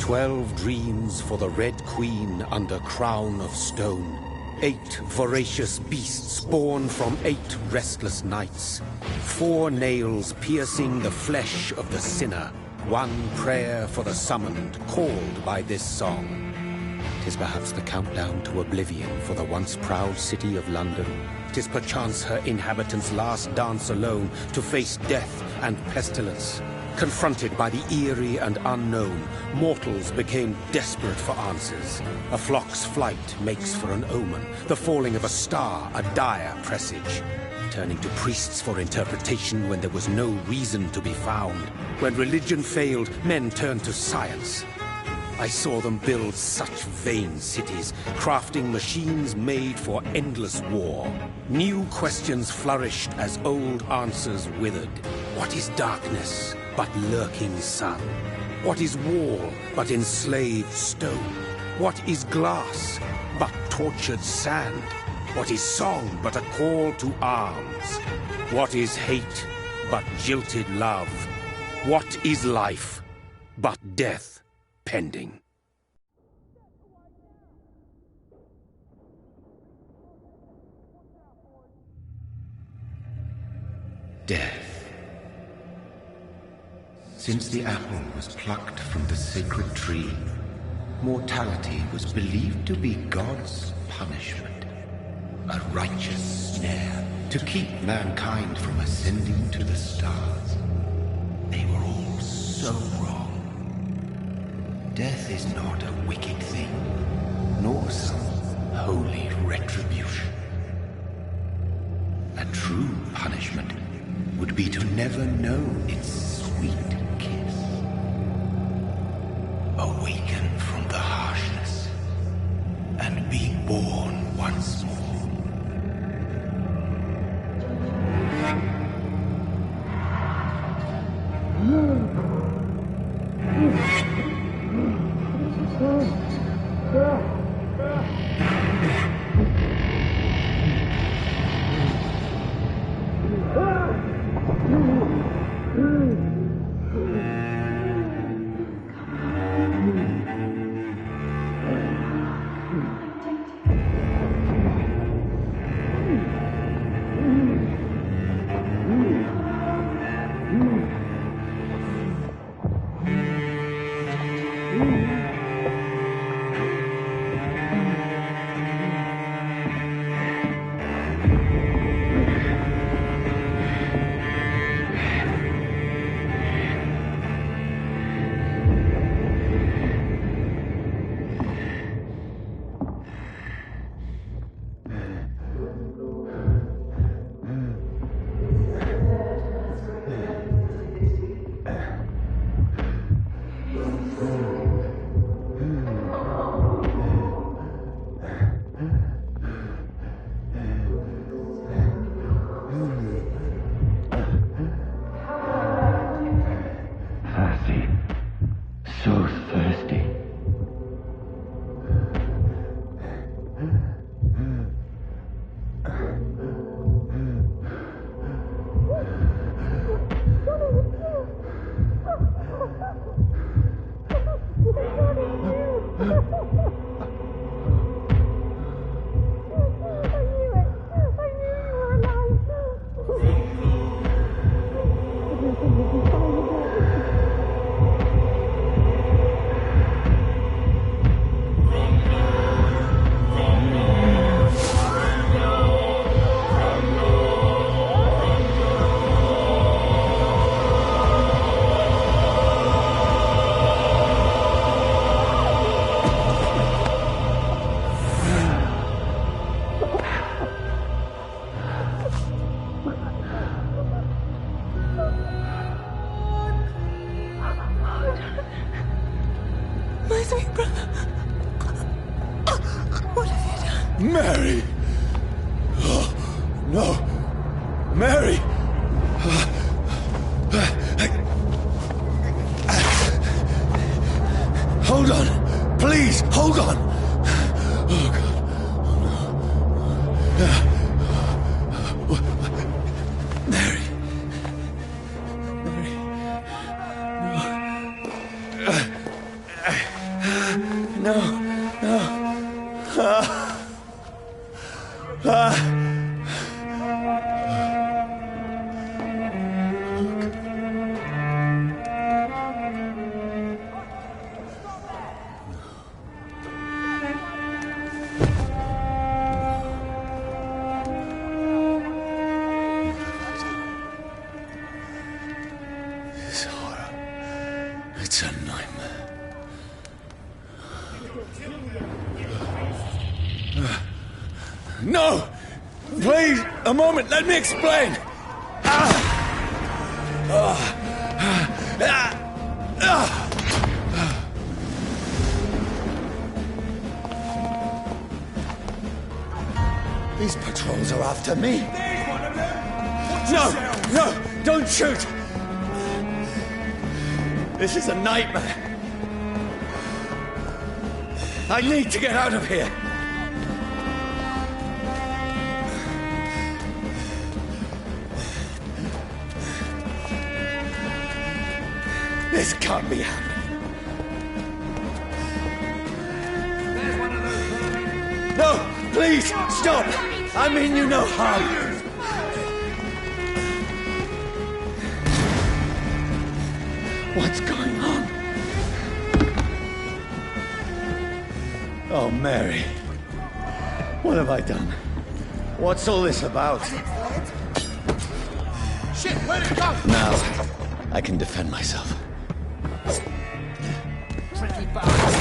12 dreams for the Red Queen under crown of stone. 8 voracious beasts born from 8 restless nights. 4 nails piercing the flesh of the sinner. 1 prayer for the summoned, called by this song. 'Tis perhaps the countdown to oblivion for the once proud city of London. 'Tis perchance her inhabitants' last dance alone to face death and pestilence. Confronted by the eerie and unknown, mortals became desperate for answers. A flock's flight makes for an omen, the falling of a star a dire presage. Turning to priests for interpretation when there was no reason to be found. When religion failed, men turned to science. I saw them build such vain cities, crafting machines made for endless war. New questions flourished as old answers withered. What is darkness but lurking sun? What is wall but enslaved stone? What is glass but tortured sand? What is song but a call to arms? What is hate but jilted love? What is life but death pending? Death. Since the apple was plucked from the sacred tree, mortality was believed to be God's punishment, a righteous snare to keep mankind from ascending to the stars. They were all so wrong. Death is not a wicked thing, nor some holy retribution. A true punishment would be to never know its sweet kiss. Awaken from the harshness and be born once more. Mary! Oh, no! Mary! Hold on! Please, hold on! Oh, God. Oh, no. Mary. Mary. No. It's a nightmare. No! Please, a moment, let me explain! These patrols are after me. There's one of them! No! Don't shoot! This is a nightmare. I need to get out of here. This can't be happening. There's one of those. No! Please, stop! I mean you no harm. What's going on? Oh, Mary. What have I done? What's all this about? Shit, where'd it go? Now, I can defend myself. Tricky bastard.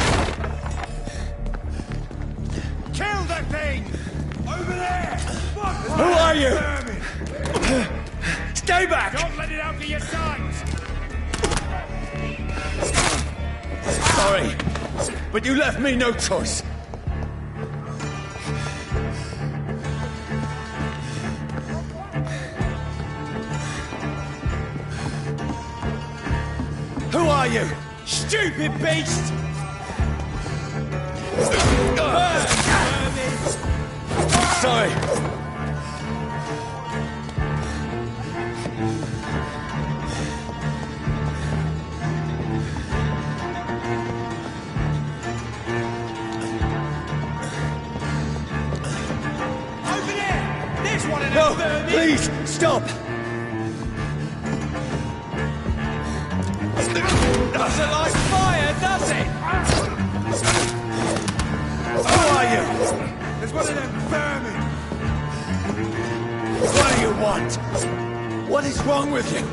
Kill that thing! Over there! Who are you? Stay back! Don't let it out of your sight! Sorry, but you left me no choice. Who are you? Stupid beast! Sorry. Over there! There's one of them No, vermin! please, stop. Doesn't like fire, does it? Who are you? There's one of them vermin! What do you want? What is wrong with you?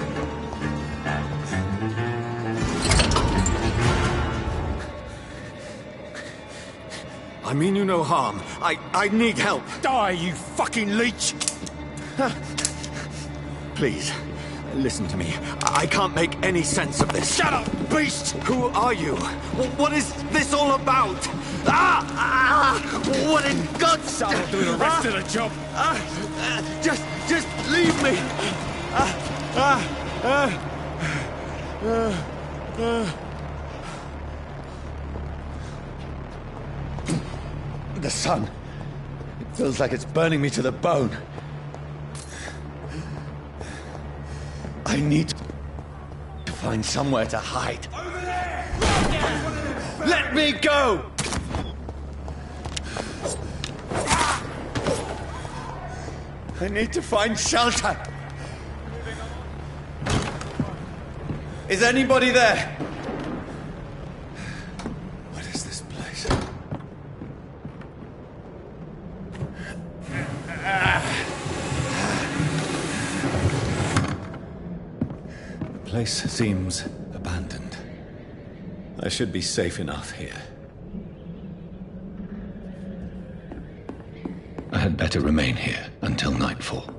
I mean you no harm. I need help. Die, you fucking leech! Please, listen to me. I can't make any sense of this. Shut up, beast! Who are you? What is this all about? What in God's... That'll do the rest of the job. Just leave me. The sun. It feels like it's burning me to the bone. I need to find somewhere to hide. Over there! Let me go! I need to find shelter. Is anybody there? What is this place? The place seems abandoned. I should be safe enough here. I had better remain here until nightfall.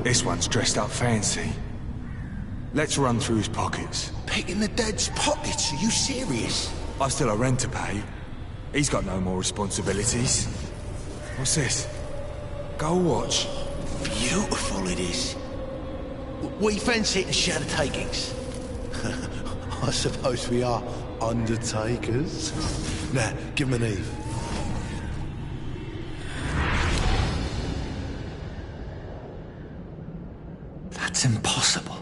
This one's dressed up fancy. Let's run through his pockets. Picking the dead's pockets? Are you serious? I've still a rent to pay. He's got no more responsibilities. What's this? Gold watch. Beautiful it is. We fancy it to share the takings. I suppose we are undertakers. Now, give him an Eve. That's impossible.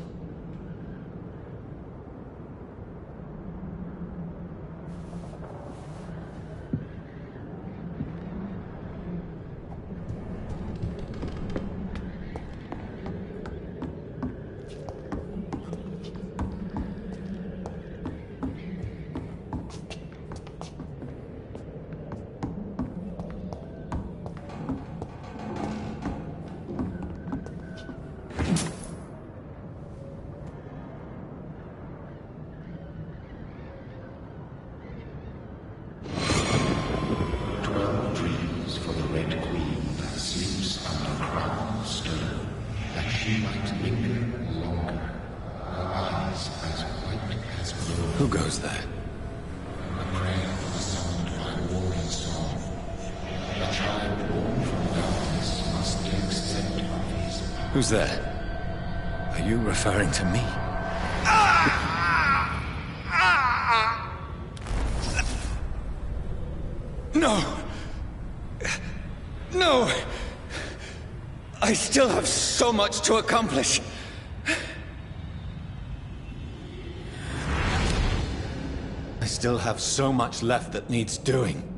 Who goes there? A prayer for summoned by warring storm. A child born from darkness must take scent of his power. Who's there? Are you referring to me? No! No! I still have so much to accomplish. I still have so much left that needs doing.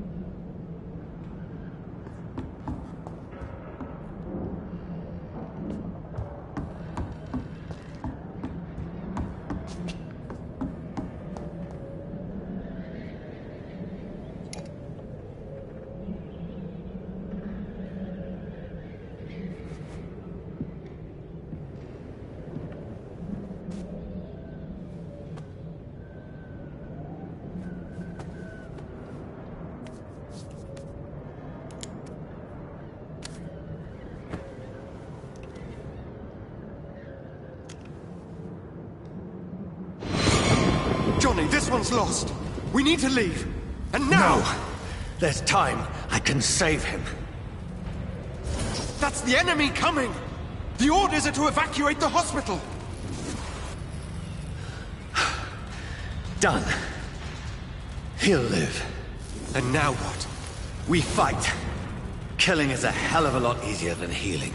Johnny, this one's lost. We need to leave. And now! No! There's time. I can save him. That's the enemy coming! The orders are to evacuate the hospital! Done. He'll live. And now what? We fight. Killing is a hell of a lot easier than healing.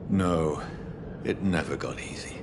No, it never got easy.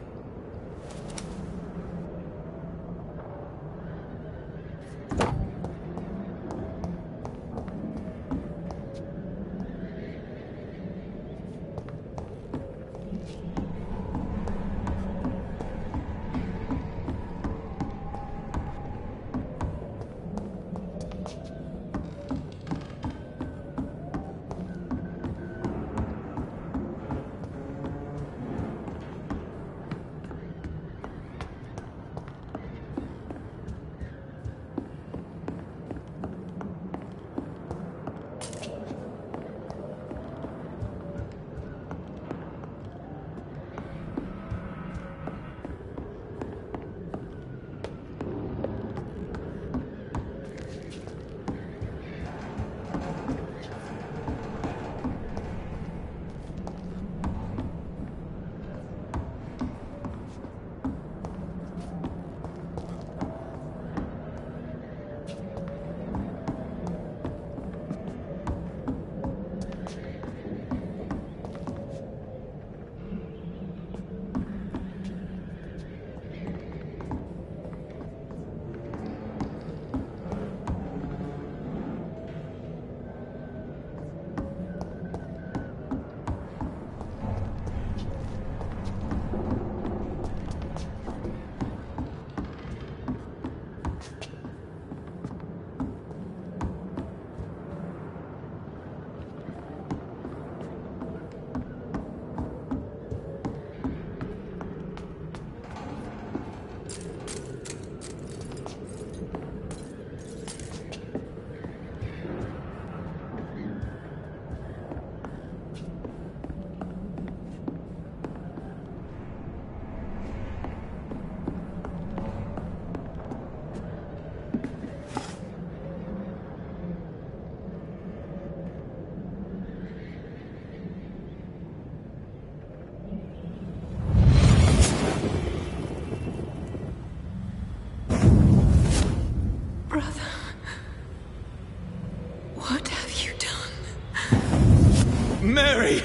Mary!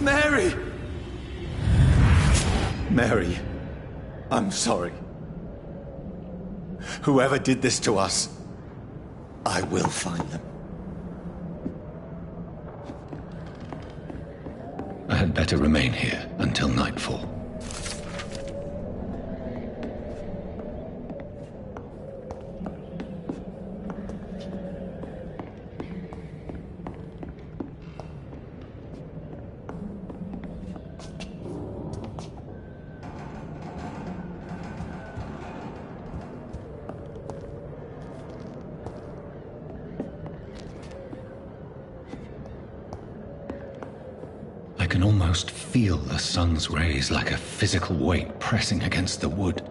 Mary! Mary, I'm sorry. Whoever did this to us, I will find them. I had better remain here until nightfall. can almost feel the sun's rays like a physical weight pressing against the wood.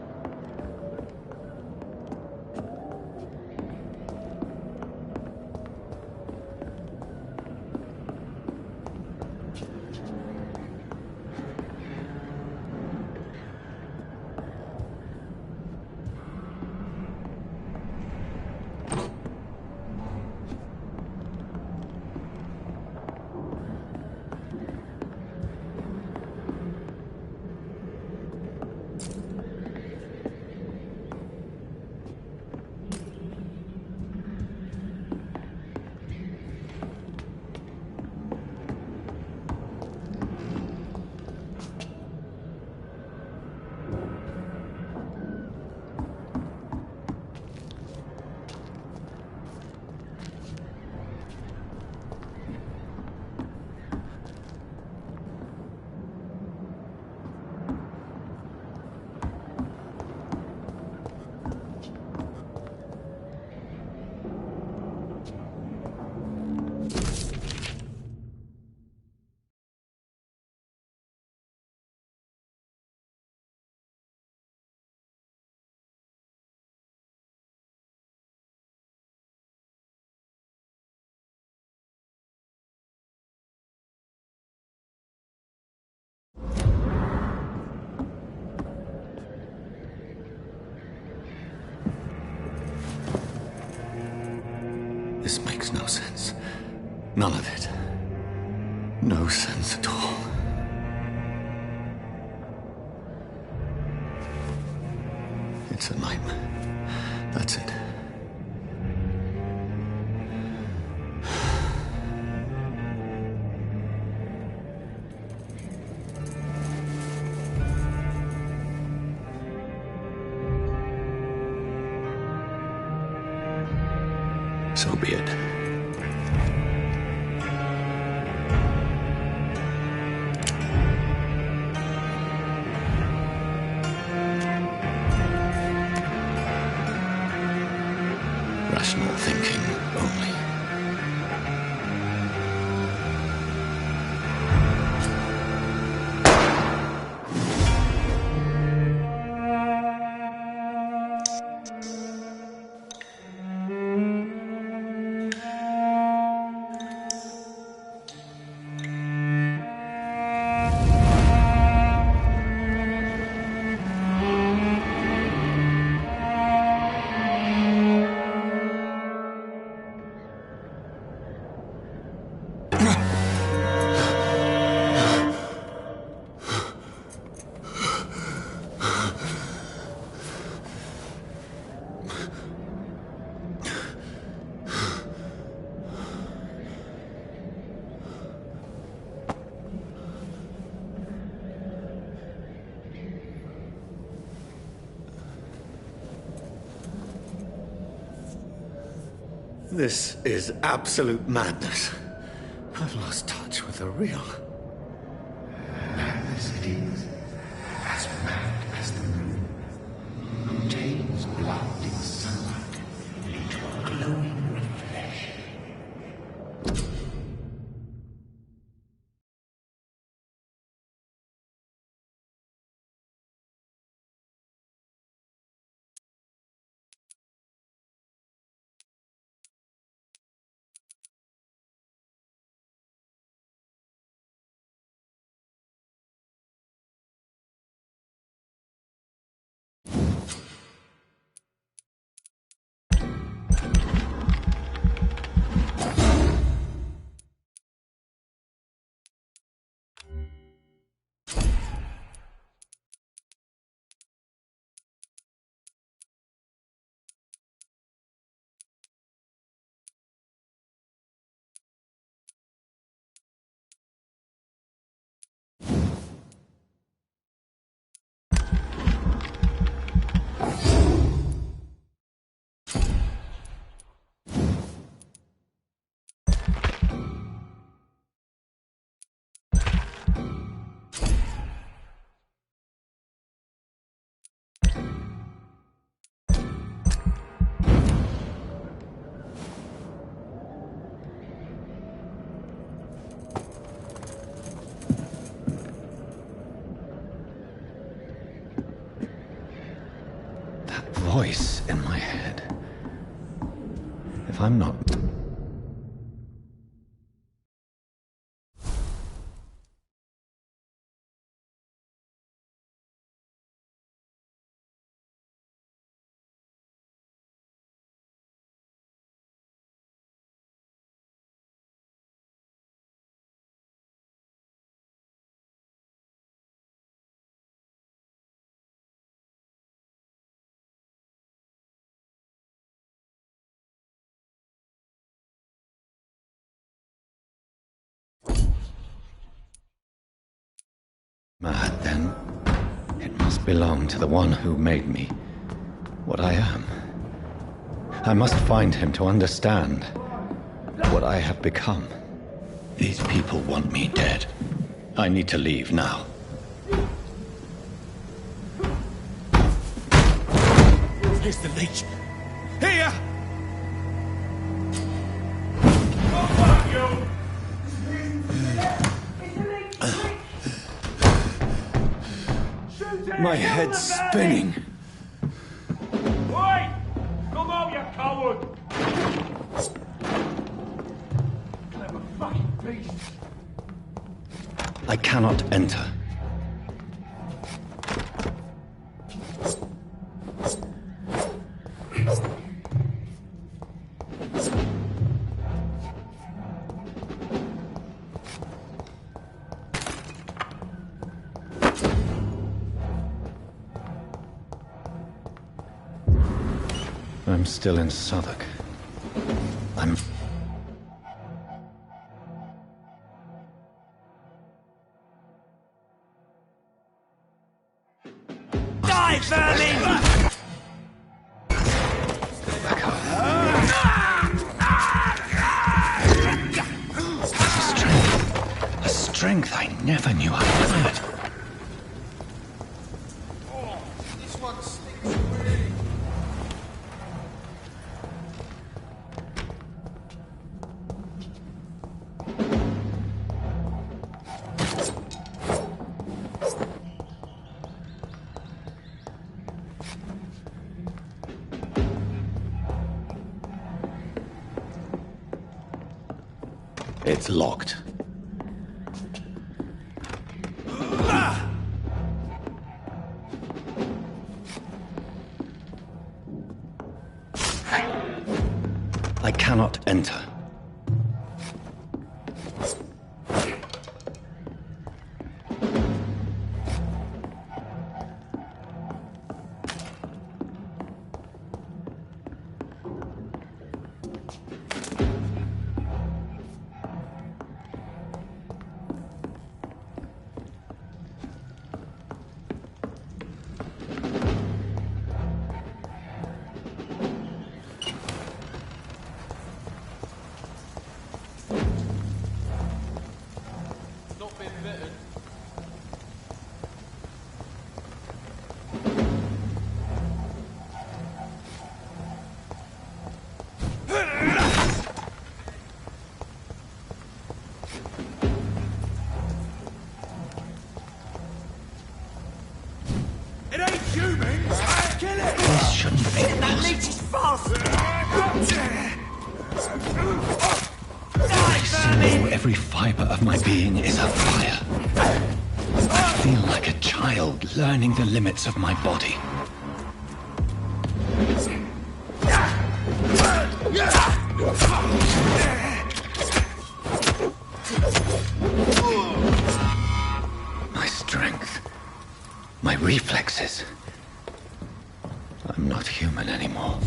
This makes no sense. None of it. No sense at all. It's a nightmare. That's it. So be it. Rational thinking only. This is absolute madness. I've lost touch with the real. Madness it is, as mad as the moon, contains blinding sunlight into a glowing voice in my head. If I'm not... Mad, then. It must belong to the one who made me what I am. I must find him to understand what I have become. These people want me dead. I need to leave now. Here's the leech. Here! My head's spinning. Oi! Come out, you coward! Clever fucking beast! I cannot enter. I'm still in Southwark. I'm... Die, vermin! back up. A strength I never knew I had. This one stinks really. It's locked. I cannot enter. Not been bitten. It ain't humans! Kill it! This shouldn't be That possible. leech is fast! So every fiber of my being is afire. I feel like a child learning the limits of my body. My strength, my reflexes. I'm not human anymore.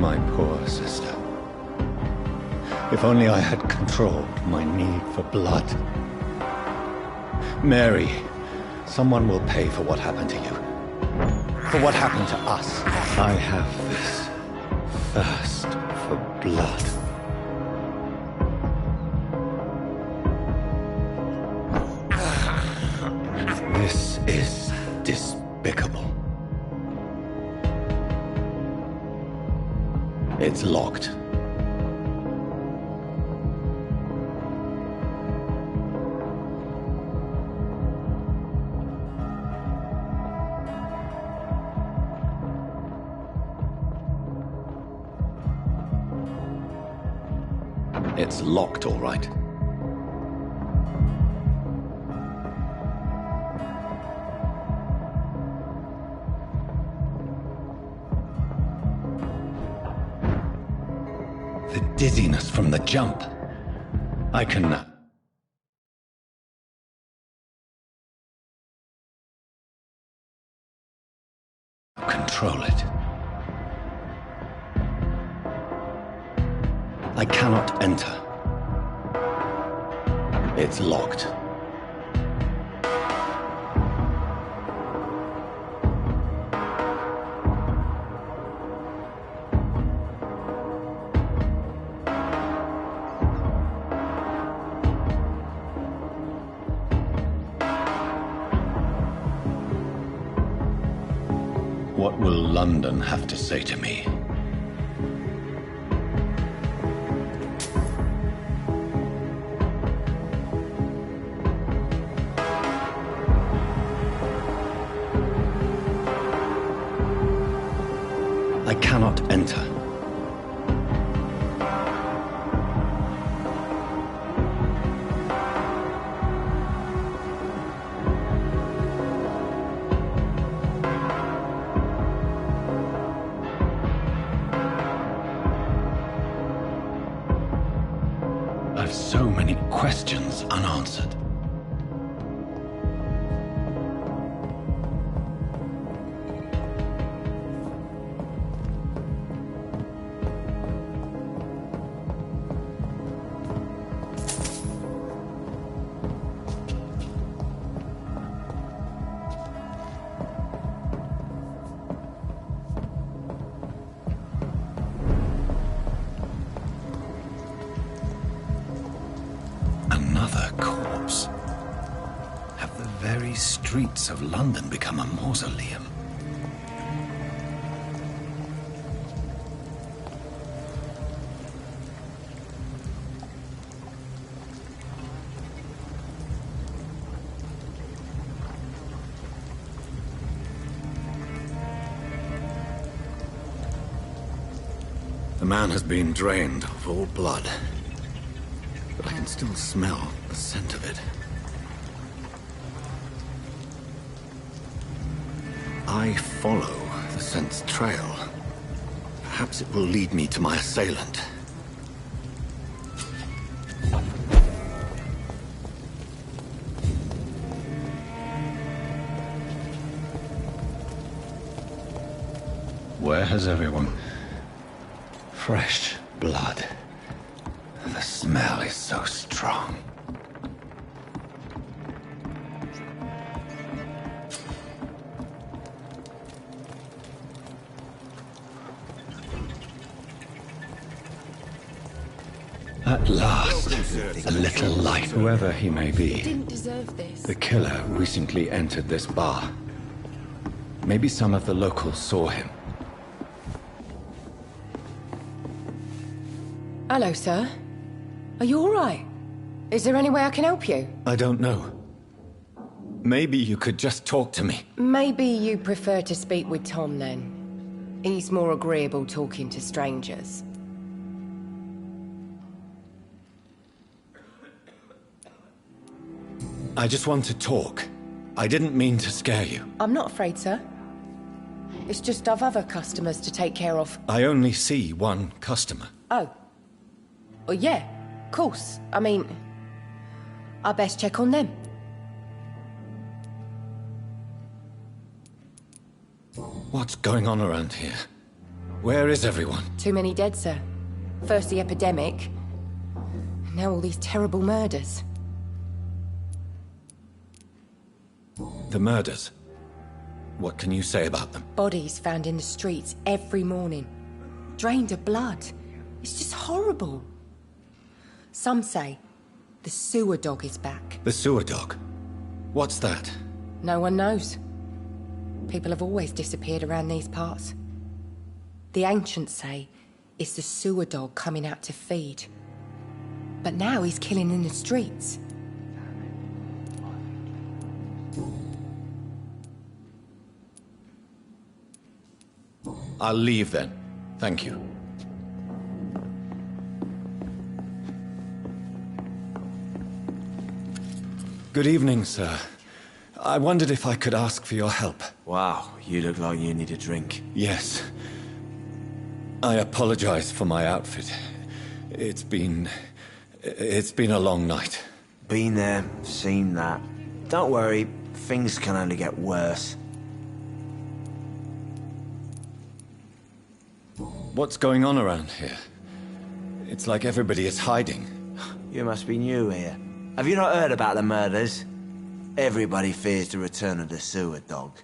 My poor sister. If only I had controlled my need for blood. Mary, someone will pay for what happened to you. For what happened to us. I have this thirst for blood. This is despicable. It's locked. It's locked, all right. The dizziness from the jump. I can... control it. I cannot enter. It's locked. What will London have to say to me? I cannot enter. I've so many questions unanswered. Another corpse. Have the very streets of London become a mausoleum? The man has been drained of all blood. But I can still smell the scent of it. I follow the scent's trail. Perhaps it will lead me to my assailant. Where has everyone? Fresh blood. The smell is so strong. At last, a little light. Whoever he may be, Didn't deserve this. the killer recently entered this bar. Maybe some of the locals saw him. Hello, sir. Are you all right? Is there any way I can help you? I don't know. Maybe you could just talk to me. Maybe you prefer to speak with Tom, then. He's more agreeable talking to strangers. I just want to talk. I didn't mean to scare you. I'm not afraid, sir. It's just I've other customers to take care of. I only see one customer. Oh. Well, yeah, of course. I mean, I best check on them. What's going on around here? Where is everyone? Too many dead, sir. First the epidemic, now all these terrible murders. The murders? What can you say about them? Bodies found in the streets every morning. Drained of blood. It's just horrible. Some say the sewer dog is back. The sewer dog? What's that? No one knows. People have always disappeared around these parts. The ancients say it's the sewer dog coming out to feed. But now he's killing in the streets. I'll leave then. Thank you. Good evening, sir. I wondered if I could ask for your help. Wow, you look like you need a drink. Yes. I apologize for my outfit. It's been a long night. Been there, seen that. Don't worry, things can only get worse. What's going on around here? It's like everybody is hiding. You must be new here. Have you not heard about the murders? Everybody fears the return of the sewer dog.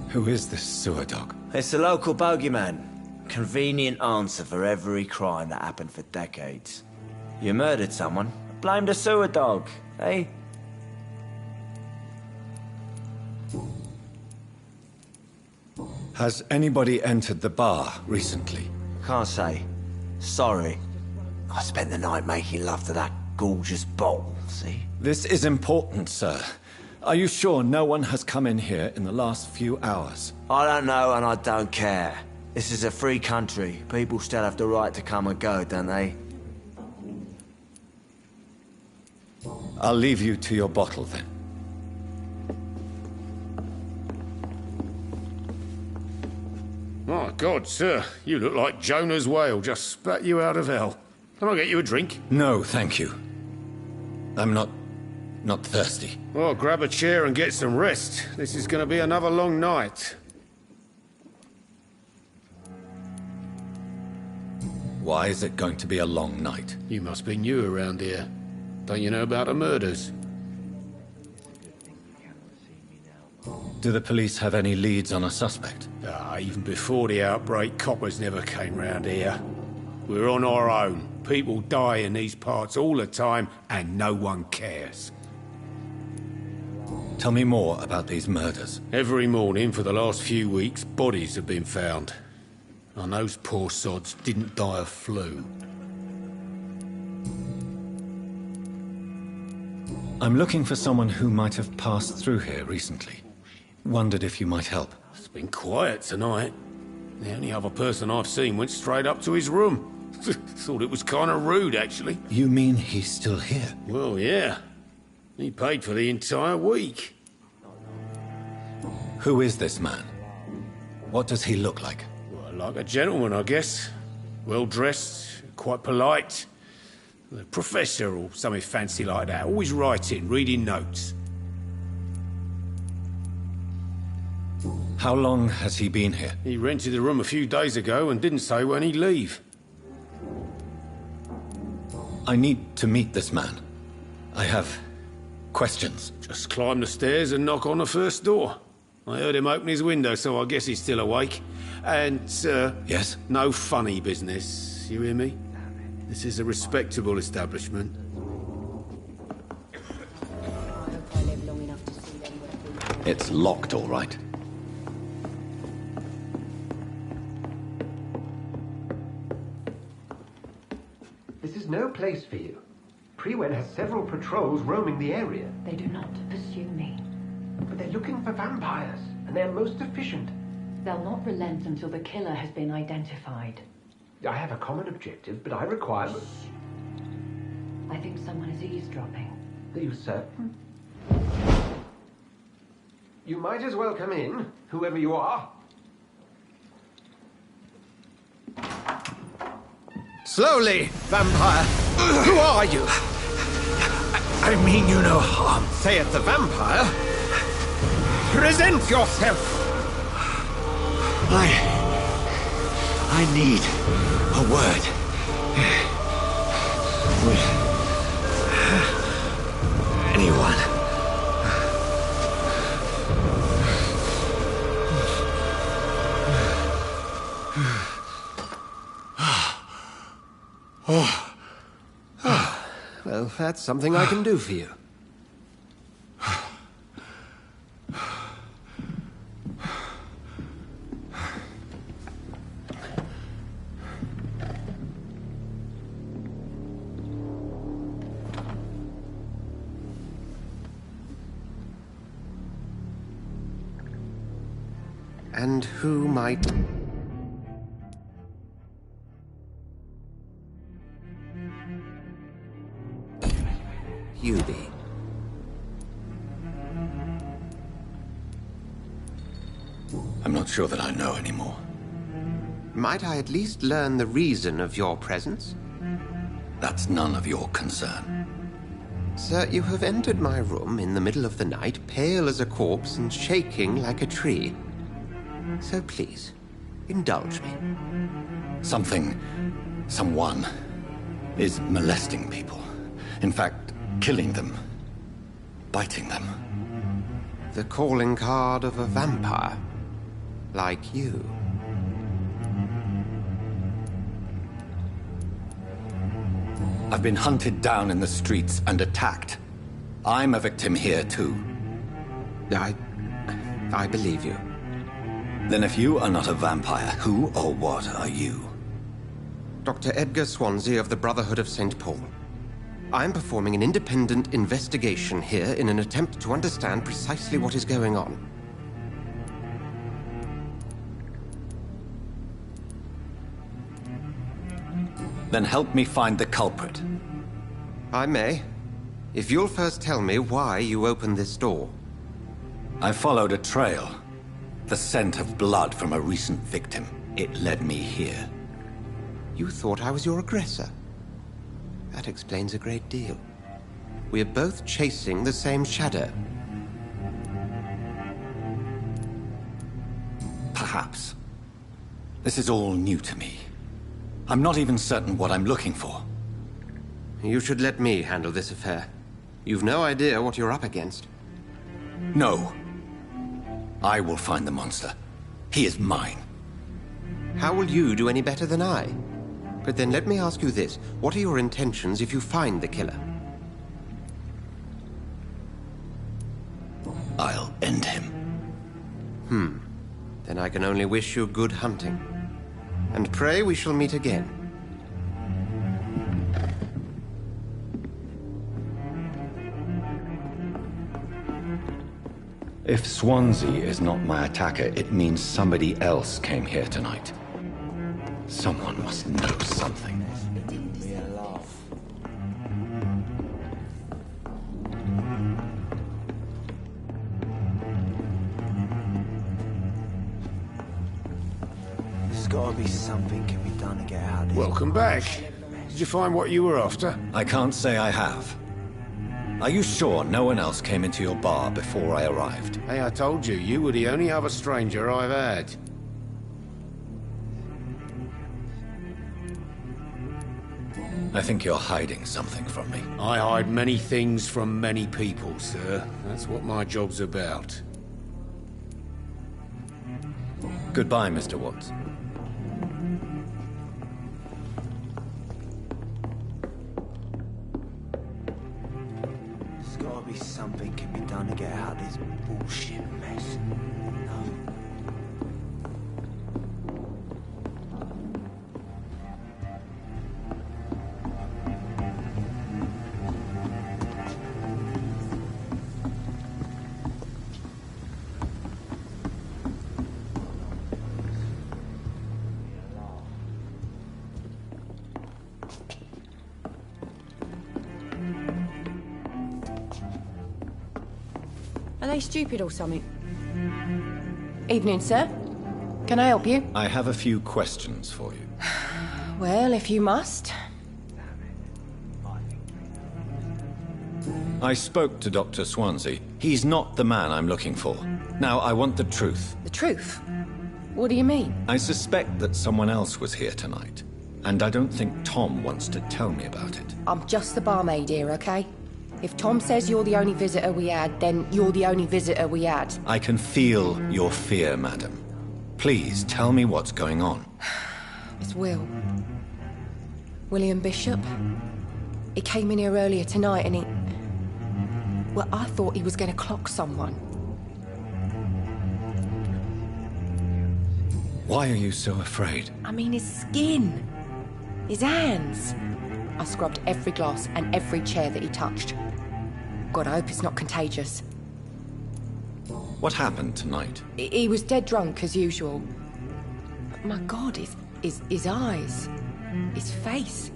Who is this sewer dog? It's the local bogeyman. Convenient answer for every crime that happened for decades. You murdered someone, blame the sewer dog, eh? Has anybody entered the bar recently? Can't say. Sorry. I spent the night making love to that gorgeous bottle, see? This is important, sir. Are you sure no one has come in here in the last few hours? I don't know and I don't care. This is a free country. People still have the right to come and go, don't they? I'll leave you to your bottle then. My God, sir, you look like Jonah's whale just spat you out of hell. Can I get you a drink? No, thank you. I'm not thirsty. Well, grab a chair and get some rest. This is going to be another long night. Why is it going to be a long night? You must be new around here. Don't you know about the murders? Do the police have any leads on a suspect? Even before the outbreak, coppers never came round here. We're on our own. People die in these parts all the time, and no one cares. Tell me more about these murders. Every morning for the last few weeks, bodies have been found. And those poor sods didn't die of flu. I'm looking for someone who might have passed through here recently. Wondered if you might help. It's been quiet tonight. The only other person I've seen went straight up to his room. Thought it was kind of rude, actually. You mean he's still here? Well, yeah. He paid for the entire week. Who is this man? What does he look like? Well, like a gentleman, I guess. Well-dressed, quite polite. A professor or something fancy like that. Always writing, reading notes. How long has he been here? He rented the room a few days ago and didn't say when he'd leave. I need to meet this man. I have questions. Just climb the stairs and knock on the first door. I heard him open his window, so I guess he's still awake. And, sir... Yes? No funny business, you hear me? This is a respectable establishment. It's locked, all right. This is no place for you. Prewen has several patrols roaming the area. They do not pursue me. But they're looking for vampires, and they're most efficient. They'll not relent until the killer has been identified. I have a common objective, but I require... I think someone is eavesdropping. Are you certain? You might as well come in, whoever you are. Slowly, vampire! Who are you? I mean you no harm, saith the vampire. Present yourself! I need a word with anyone. Well, that's something I can do for you. And who might... you be? I'm not sure that I know anymore. Might I at least learn the reason of your presence? That's none of your concern. Sir, you have entered my room in the middle of the night, pale as a corpse and shaking like a tree. So please, indulge me. Someone is molesting people. In fact, killing them. Biting them. The calling card of a vampire. Like you. I've been hunted down in the streets and attacked. I'm a victim here, too. I believe you. Then if you are not a vampire, who or what are you? Dr. Edgar Swansea of the Brotherhood of St. Paul. I'm performing an independent investigation here in an attempt to understand precisely what is going on. Then help me find the culprit. I may. If you'll first tell me why you opened this door. I followed a trail. The scent of blood from a recent victim. It led me here. You thought I was your aggressor. That explains a great deal. We're both chasing the same shadow. Perhaps. This is all new to me. I'm not even certain what I'm looking for. You should let me handle this affair. You've no idea what you're up against. No. I will find the monster. He is mine. How will you do any better than I? But then let me ask you this. What are your intentions if you find the killer? I'll end him. Then I can only wish you good hunting. And pray we shall meet again. If Swansea is not my attacker, it means somebody else came here tonight. Someone must know something. There's gotta be something can be done to get out of this. Welcome back. Did you find what you were after? I can't say I have. Are you sure no one else came into your bar before I arrived? Hey, I told you, you were the only other stranger I've had. I think you're hiding something from me. I hide many things from many people, sir. That's what my job's about. Goodbye, Mr. Watts. There's gotta be something can be done to get out of this bullshit mess. No. Are they stupid or something? Evening, sir. Can I help you? I have a few questions for you. Well, if you must. I spoke to Dr. Swansea. He's not the man I'm looking for. Now, I want the truth. The truth? What do you mean? I suspect that someone else was here tonight, and I don't think Tom wants to tell me about it. I'm just the barmaid here, okay? If Tom says you're the only visitor we had, then you're the only visitor we had. I can feel your fear, madam. Please, tell me what's going on. It's Will. William Bishop. He came in here earlier tonight and he... Well, I thought he was going to clock someone. Why are you so afraid? I mean, his skin. His hands. I scrubbed every glass and every chair that he touched. God, I hope it's not contagious. What happened tonight? He was dead drunk, as usual. But my God, his eyes. His face.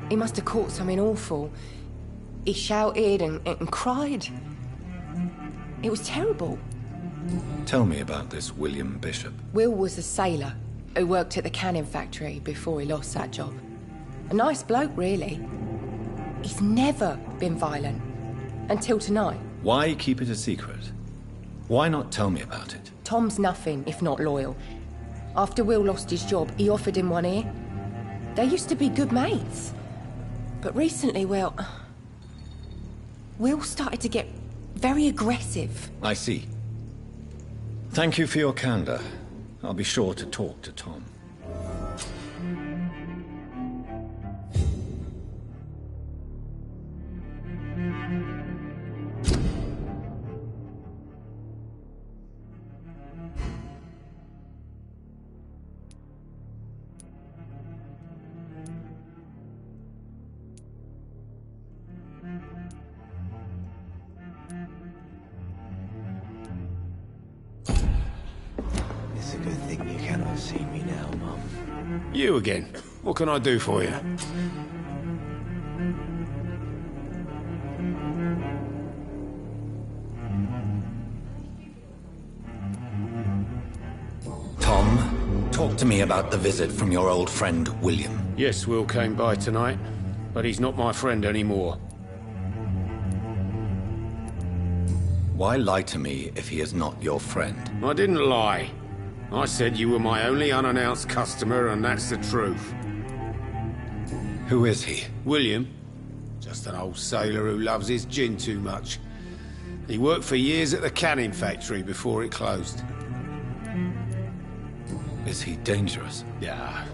He must have caught something awful. He shouted and cried. It was terrible. Tell me about this William Bishop. Will was a sailor who worked at the canning factory before he lost that job. A nice bloke, really. He's never been violent. Until tonight. Why keep it a secret? Why not tell me about it? Tom's nothing if not loyal. After Will lost his job, he offered him one ear. They used to be good mates. But recently, well... Will started to get very aggressive. I see. Thank you for your candor. I'll be sure to talk to Tom. It's a good thing you cannot see me now, Mum. You again. What can I do for you? Tom, talk to me about the visit from your old friend, William. Yes, Will came by tonight, but he's not my friend anymore. Why lie to me if he is not your friend? I didn't lie. I said you were my only unannounced customer, and that's the truth. Who is he? William. Just an old sailor who loves his gin too much. He worked for years at the canning factory before it closed. Is he dangerous? Yeah.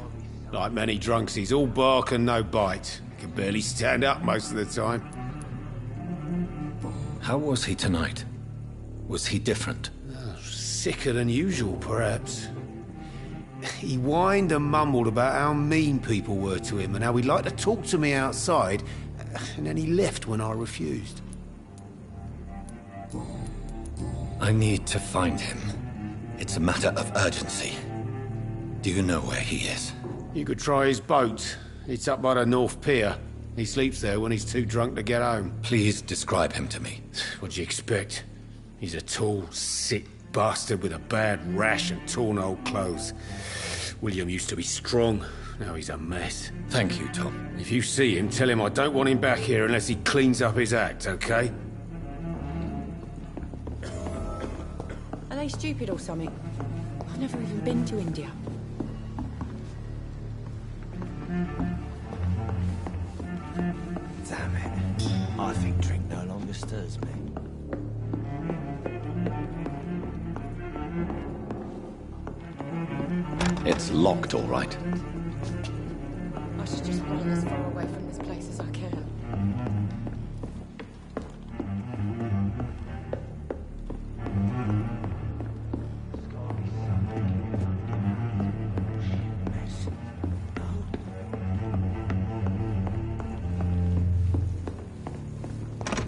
Like many drunks, he's all bark and no bite. Can barely stand up most of the time. How was he tonight? Was he different? Sicker than usual, perhaps. He whined and mumbled about how mean people were to him and how he'd like to talk to me outside, and then he left when I refused. I need to find him. It's a matter of urgency. Do you know where he is? You could try his boat. It's up by the North Pier. He sleeps there when he's too drunk to get home. Please describe him to me. What do you expect? He's a tall, sick bastard with a bad rash and torn old clothes. William used to be strong. Now he's a mess. Thank you, Tom. If you see him, tell him I don't want him back here unless he cleans up his act, okay? Are they stupid or something? I've never even been to India. Damn it. I think drink no longer stirs me. It's locked, all right. I should just run as far away from this place as I can.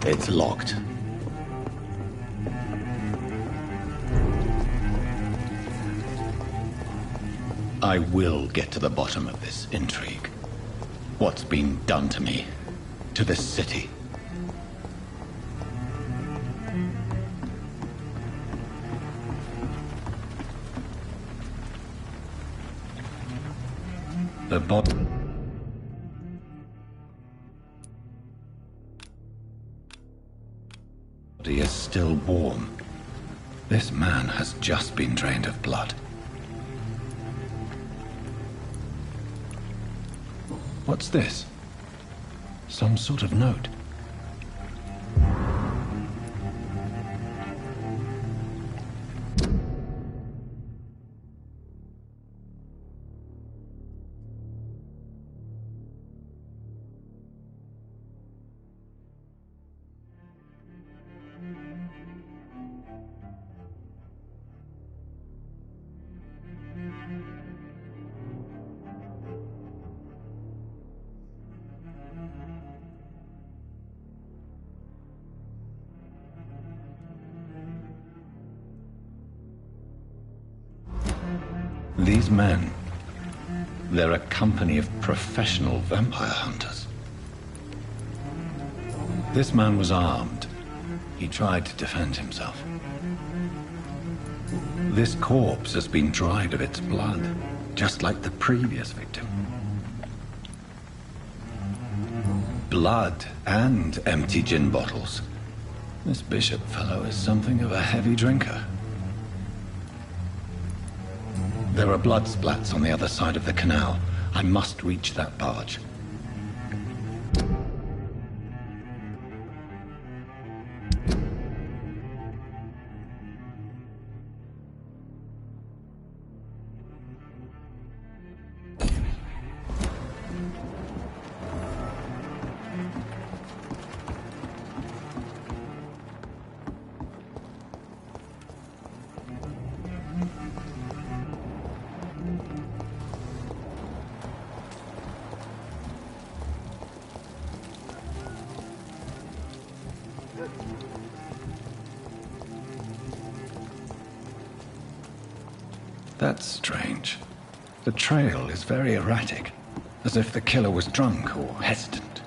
It's locked. I will get to the bottom of this intrigue. What's been done to me, to this city. The bottom. still warm. This man has just been drained of blood. What's this? Some sort of note. These men, they're a company of professional vampire hunters. This man was armed. He tried to defend himself. This corpse has been dried of its blood, just like the previous victim. Blood and empty gin bottles. This bishop fellow is something of a heavy drinker. There are blood splats on the other side of the canal. I must reach that barge. That's strange. The trail is very erratic, as if the killer was drunk or hesitant.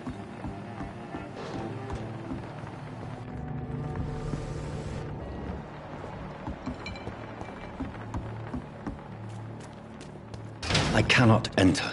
I cannot enter.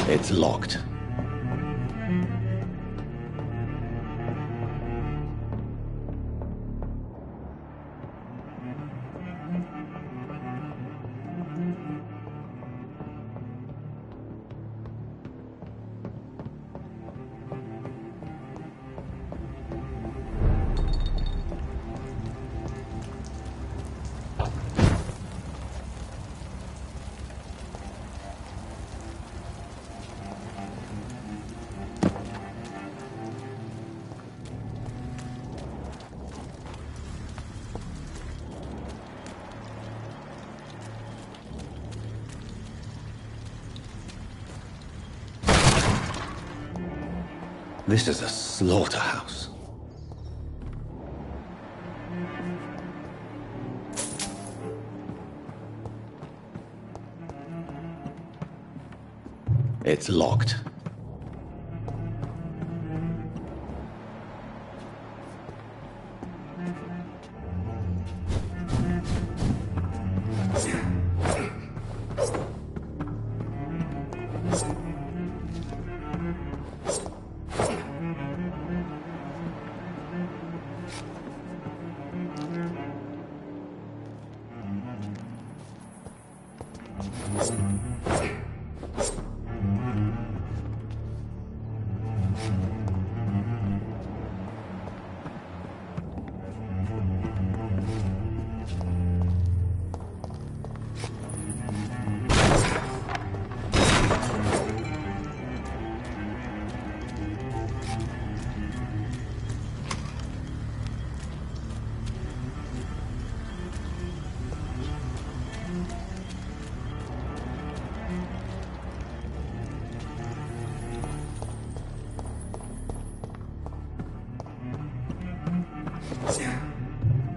It's locked. This is a slaughterhouse. It's locked.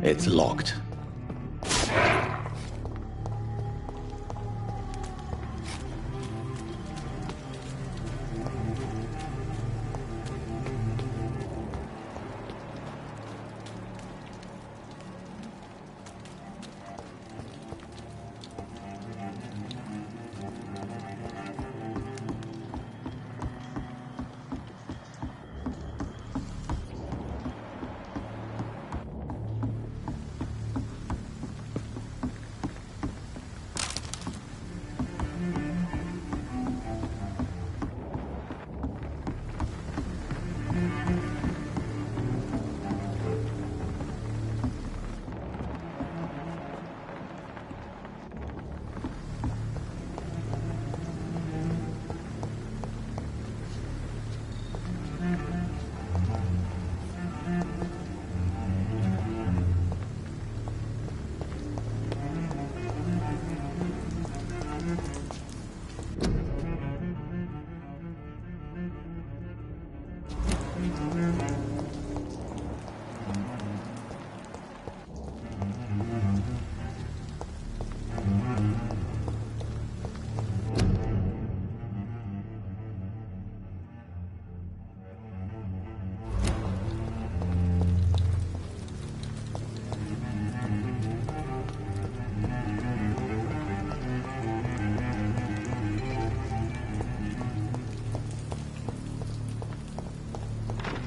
It's locked.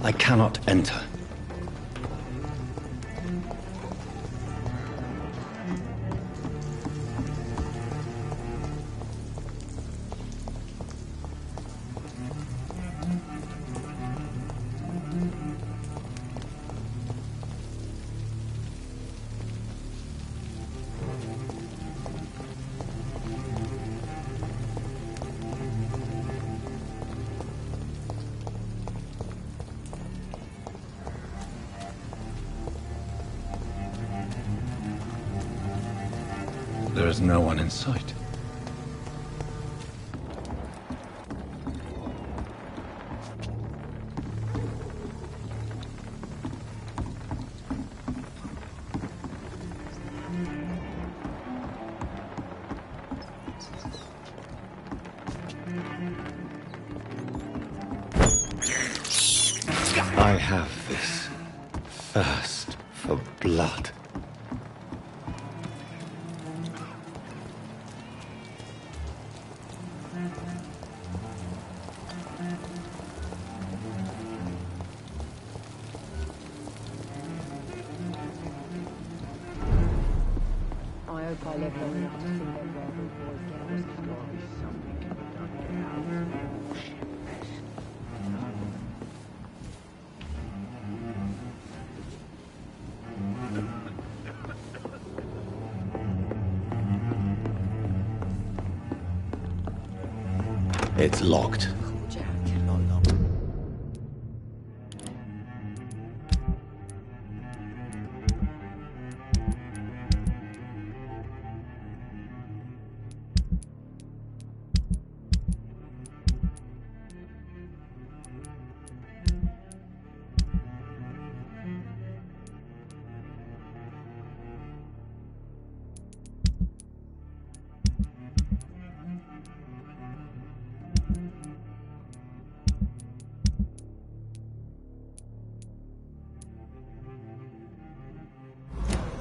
I cannot enter. There is no one in sight. I have this thirst for blood. I hope I live long enough to see them Vampyr boys get out. There's got to be something can be done to get out of this bullshit mess. It's locked.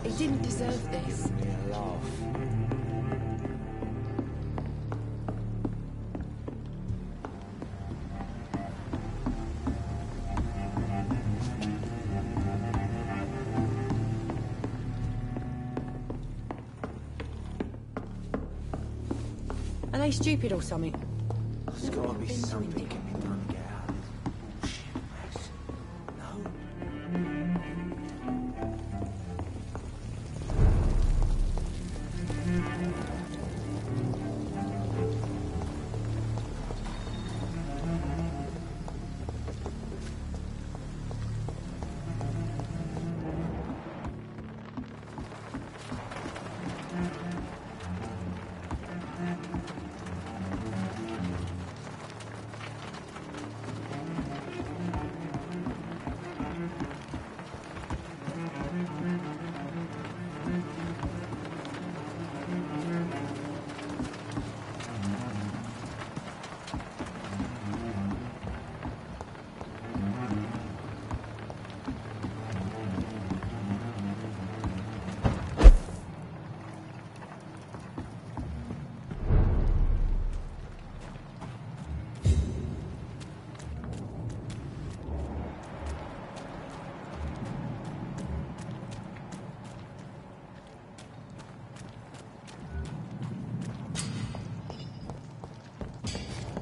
He didn't deserve this. Are they stupid or something? There's got to be something can be done to get out of this bullshit mess. No?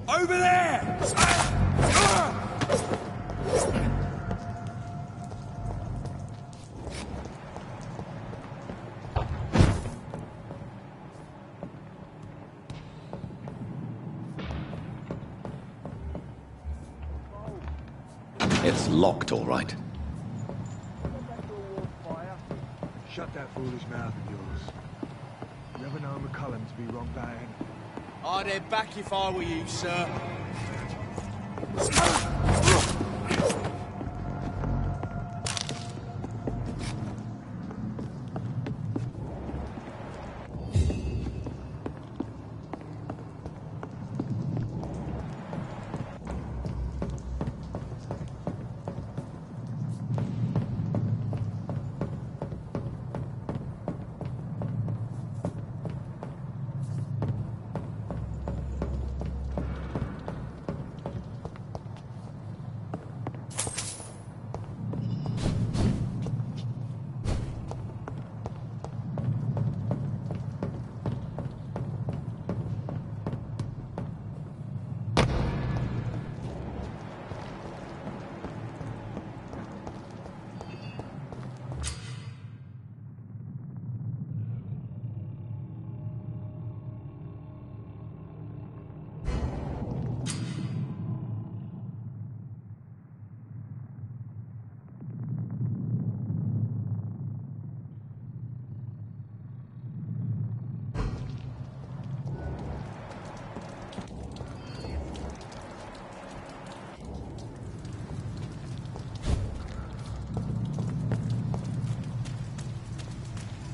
Over there! It's locked, all right. Shut that foolish mouth of yours. Never known McCullum to be wrong about anything. I'd head back if I were you, sir.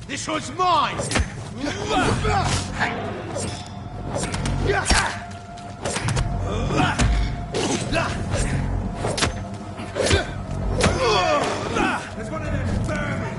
This one's mine! There's one of them vermin!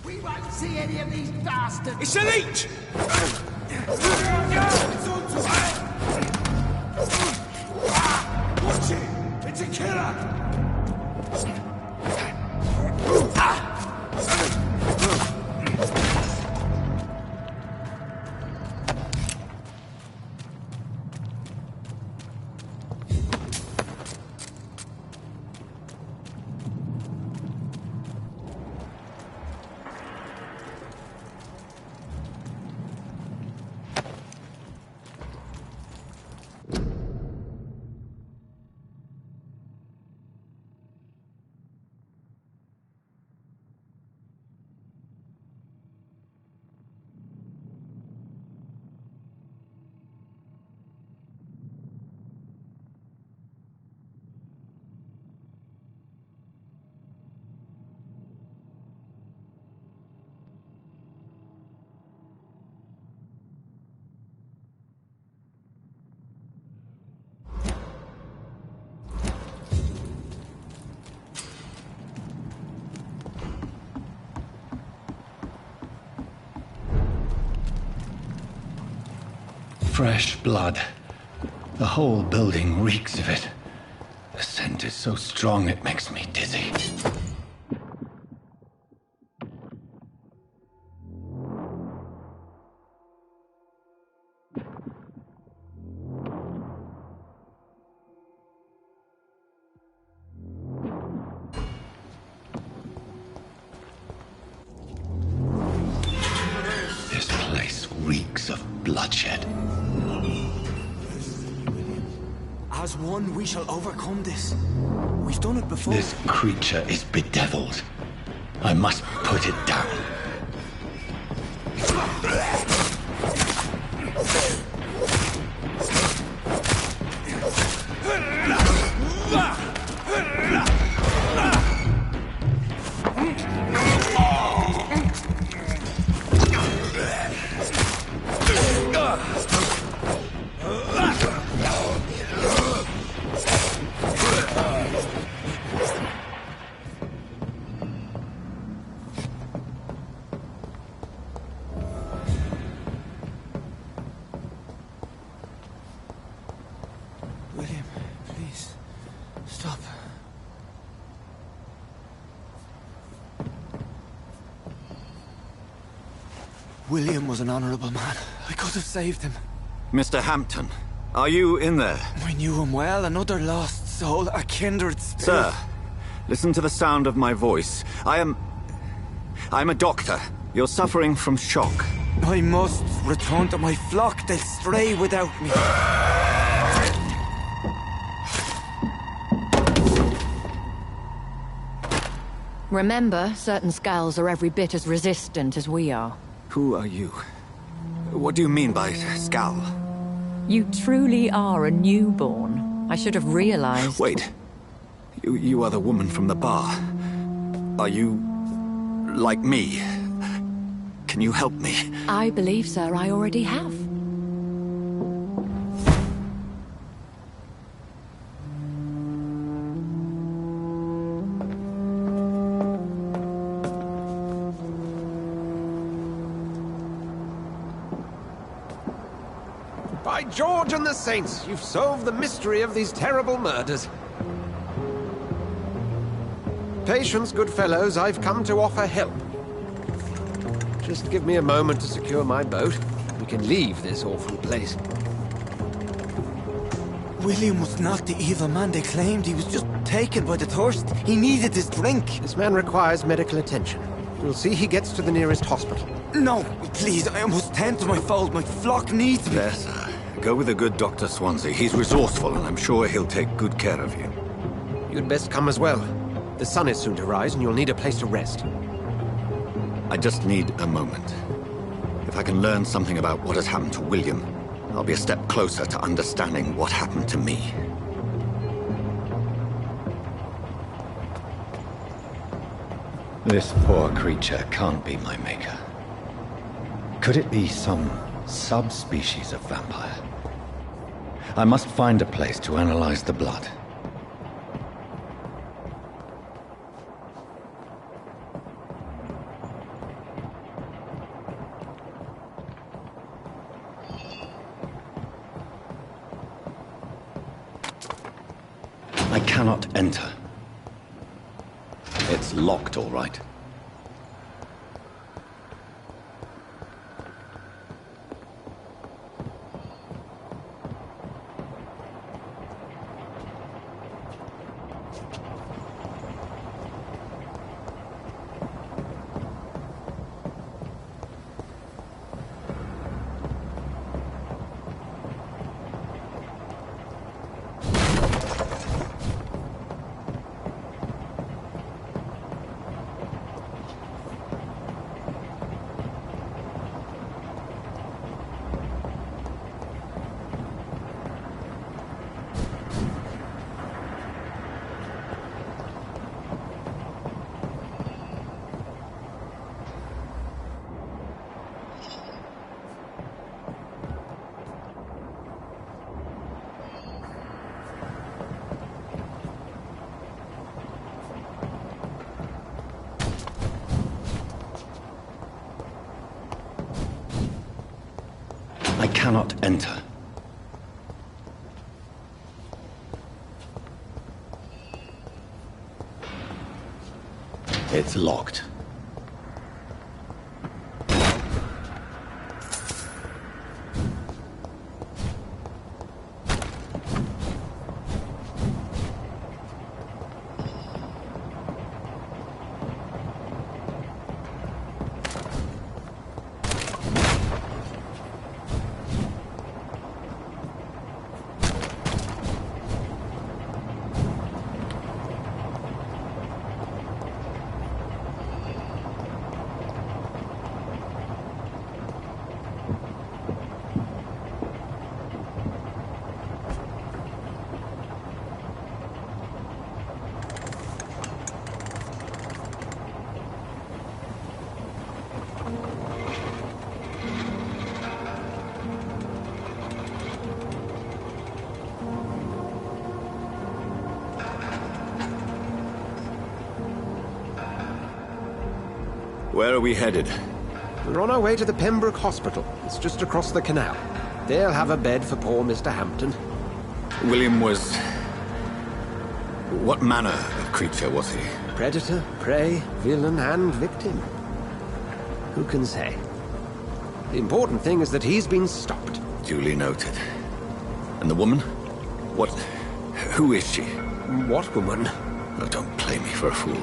We won't see any of these bastards! It's a leech! Watch it! It's a killer! Fresh blood. The whole building reeks of it. The scent is so strong it makes me dizzy. This place reeks of bloodshed. As one, we shall overcome this. We've done it before. This creature is bedeviled. I must put it down. William was an honorable man. I could have saved him. Mr. Hampton, are you in there? I knew him well, another lost soul, a kindred spirit. Sir, listen to the sound of my voice. I'm a doctor. You're suffering from shock. I must return to my flock. They'll stray without me. Remember, certain skulls are every bit as resistant as we are. Who are you? What do you mean by Skal? You truly are a newborn. I should have realized. Wait. You are the woman from the bar. Are you... like me? Can you help me? I believe, sir, I already have. By George and the Saints, you've solved the mystery of these terrible murders. Patience, good fellows, I've come to offer help. Just give me a moment to secure my boat. We can leave this awful place. William was not the evil man they claimed. He was just taken by the thirst. He needed his drink. This man requires medical attention. You'll see he gets to the nearest hospital. No, please, I must tend to my fold. My flock needs me. There, sir. Go with the good Dr. Swansea. He's resourceful, and I'm sure he'll take good care of you. You'd best come as well. The sun is soon to rise, and you'll need a place to rest. I just need a moment. If I can learn something about what has happened to William, I'll be a step closer to understanding what happened to me. This poor creature can't be my maker. Could it be some subspecies of vampire? I must find a place to analyze the blood. I cannot enter. It's locked, all right. I cannot enter. It's locked. Where are we headed? We're on our way to the Pembroke Hospital. It's just across the canal. They'll have a bed for poor Mr. Hampton. William was... what manner of creature was he? Predator, prey, villain, and victim. Who can say? The important thing is that he's been stopped. Duly noted. And the woman? What... who is she? What woman? Oh, don't play me for a fool.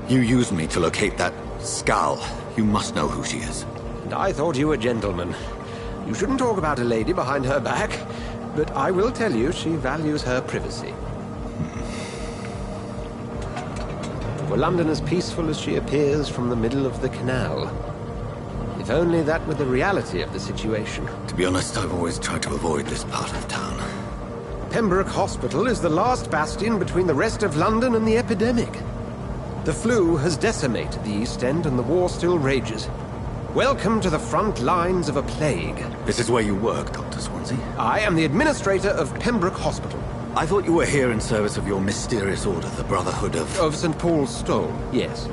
You used me to locate that skull. You must know who she is. And I thought you a gentleman. You shouldn't talk about a lady behind her back, but I will tell you she values her privacy. Were London as peaceful as she appears from the middle of the canal? If only that were the reality of the situation. To be honest, I've always tried to avoid this part of town. Pembroke Hospital is the last bastion between the rest of London and the epidemic. The flu has decimated the East End and the war still rages. Welcome to the front lines of a plague. This is where you work, Dr. Swansea? I am the administrator of Pembroke Hospital. I thought you were here in service of your mysterious order, the Brotherhood of... Of St. Paul's Stole, yes.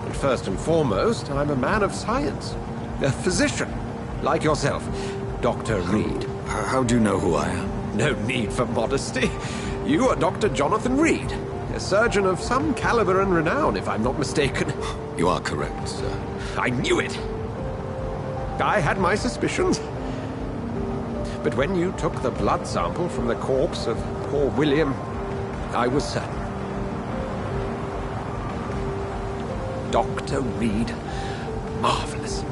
But first and foremost, I'm a man of science. A physician, like yourself, Dr. Reed. How do you know who I am? No need for modesty. You are Dr. Jonathan Reed, a surgeon of some caliber and renown, if I'm not mistaken. You are correct, sir. I knew it! I had my suspicions. But when you took the blood sample from the corpse of poor William, I was certain. Dr. Reed. Marvelous.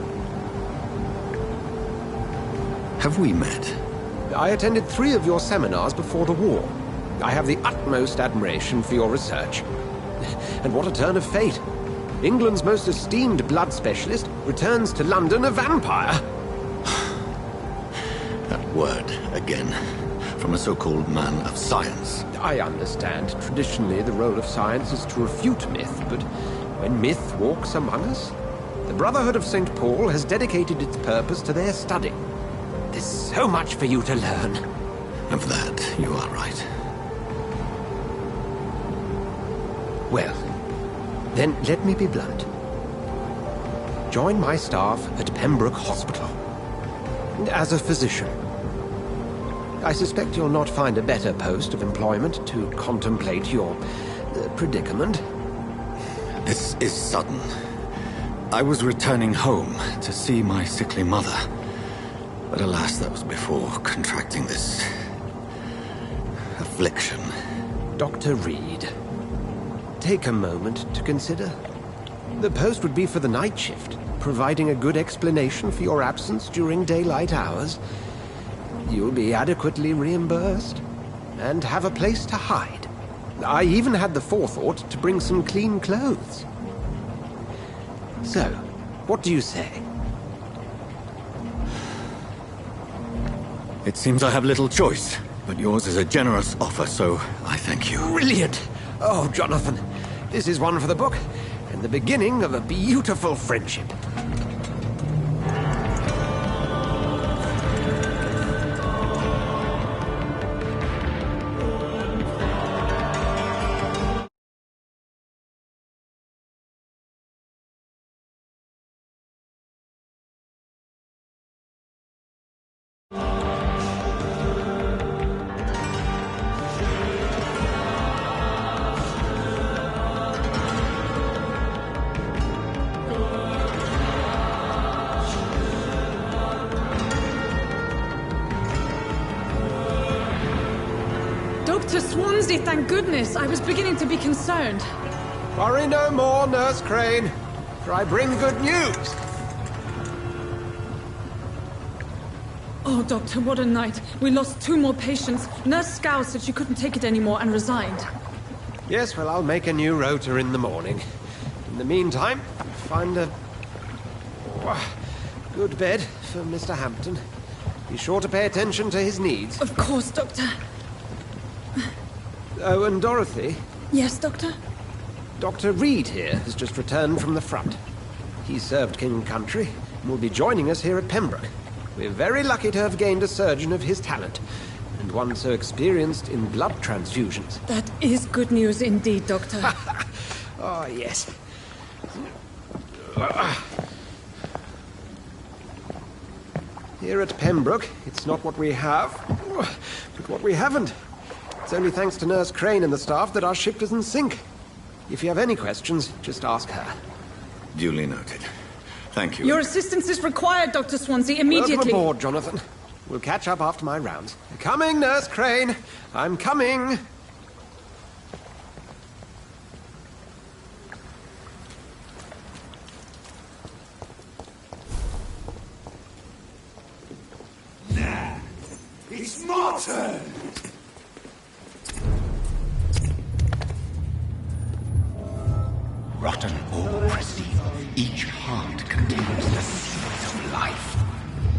Have we met? I attended 3 of your seminars before the war. I have the utmost admiration for your research. And what a turn of fate. England's most esteemed blood specialist returns to London a vampire. That word, again, from a so-called man of science. I understand. Traditionally, the role of science is to refute myth, but when myth walks among us, the Brotherhood of St. Paul has dedicated its purpose to their study. There's so much for you to learn. Of that, you are right. Well, then let me be blunt. Join my staff at Pembroke Hospital. As a physician. I suspect you'll not find a better post of employment to contemplate your predicament. This is sudden. I was returning home to see my sickly mother. But alas, that was before contracting this... affliction. Dr. Reed, take a moment to consider. The post would be for the night shift, providing a good explanation for your absence during daylight hours. You'll be adequately reimbursed, and have a place to hide. I even had the forethought to bring some clean clothes. So, what do you say? It seems I have little choice, but yours is a generous offer, so I thank you. Brilliant! Oh, Jonathan, this is one for the book, and the beginning of a beautiful friendship. Dr. Swansea, thank goodness. I was beginning to be concerned. Worry no more, Nurse Crane, for I bring good news. Oh, Doctor, what a night. We lost 2 more patients. Nurse Scow said she couldn't take it anymore and resigned. Yes, well, I'll make a new rota in the morning. In the meantime, find a good bed for Mr. Hampton. Be sure to pay attention to his needs. Of course, Doctor. Oh, and Dorothy? Yes, Doctor? Dr. Reed here has just returned from the front. He served King and Country and will be joining us here at Pembroke. We're very lucky to have gained a surgeon of his talent, and one so experienced in blood transfusions. That is good news indeed, Doctor. Oh, yes. Here at Pembroke, it's not what we have, but what we haven't. It's only thanks to Nurse Crane and the staff that our ship doesn't sink. If you have any questions, just ask her. Duly noted. Thank you. Your assistance is required, Dr. Swansea, immediately. Welcome aboard, Jonathan. We'll catch up after my rounds. Coming, Nurse Crane. I'm coming. Nah, it's my turn. Rotten or pristine, each heart contains the seeds of life.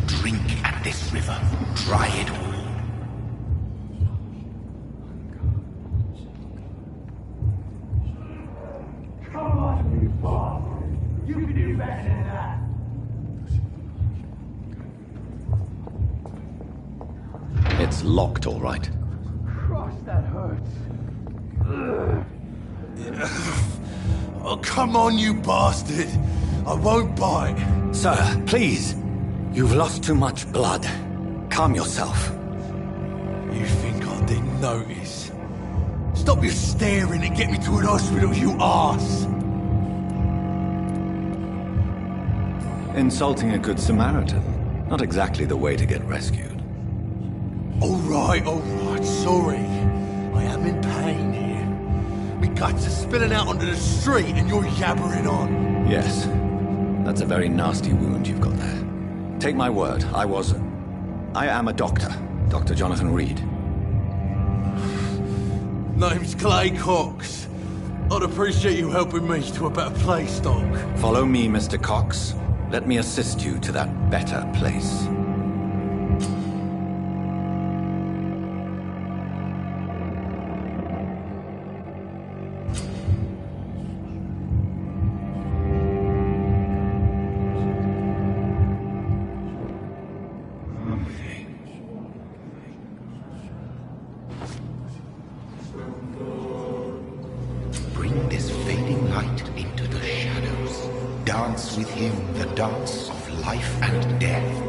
Drink at this river, try it all. Come on, you bastard. You can do better than that. It's locked, all right. Christ, that hurts. Oh, come on, you bastard! I won't bite. Sir, please. You've lost too much blood. Calm yourself. You think I didn't notice? Stop your staring and get me to an hospital, you arse! Insulting a good Samaritan. Not exactly the way to get rescued. Alright, sorry. I am in pain here. Me guts are spilling out onto the street and you're yabbering on. Yes. That's a very nasty wound you've got there. Take my word, I am a doctor. Dr. Jonathan Reed. Name's Clay Cox. I'd appreciate you helping me to a better place, Doc. Follow me, Mr. Cox. Let me assist you to that better place. Bring this fading light into the shadows. Dance with him the dance of life and death.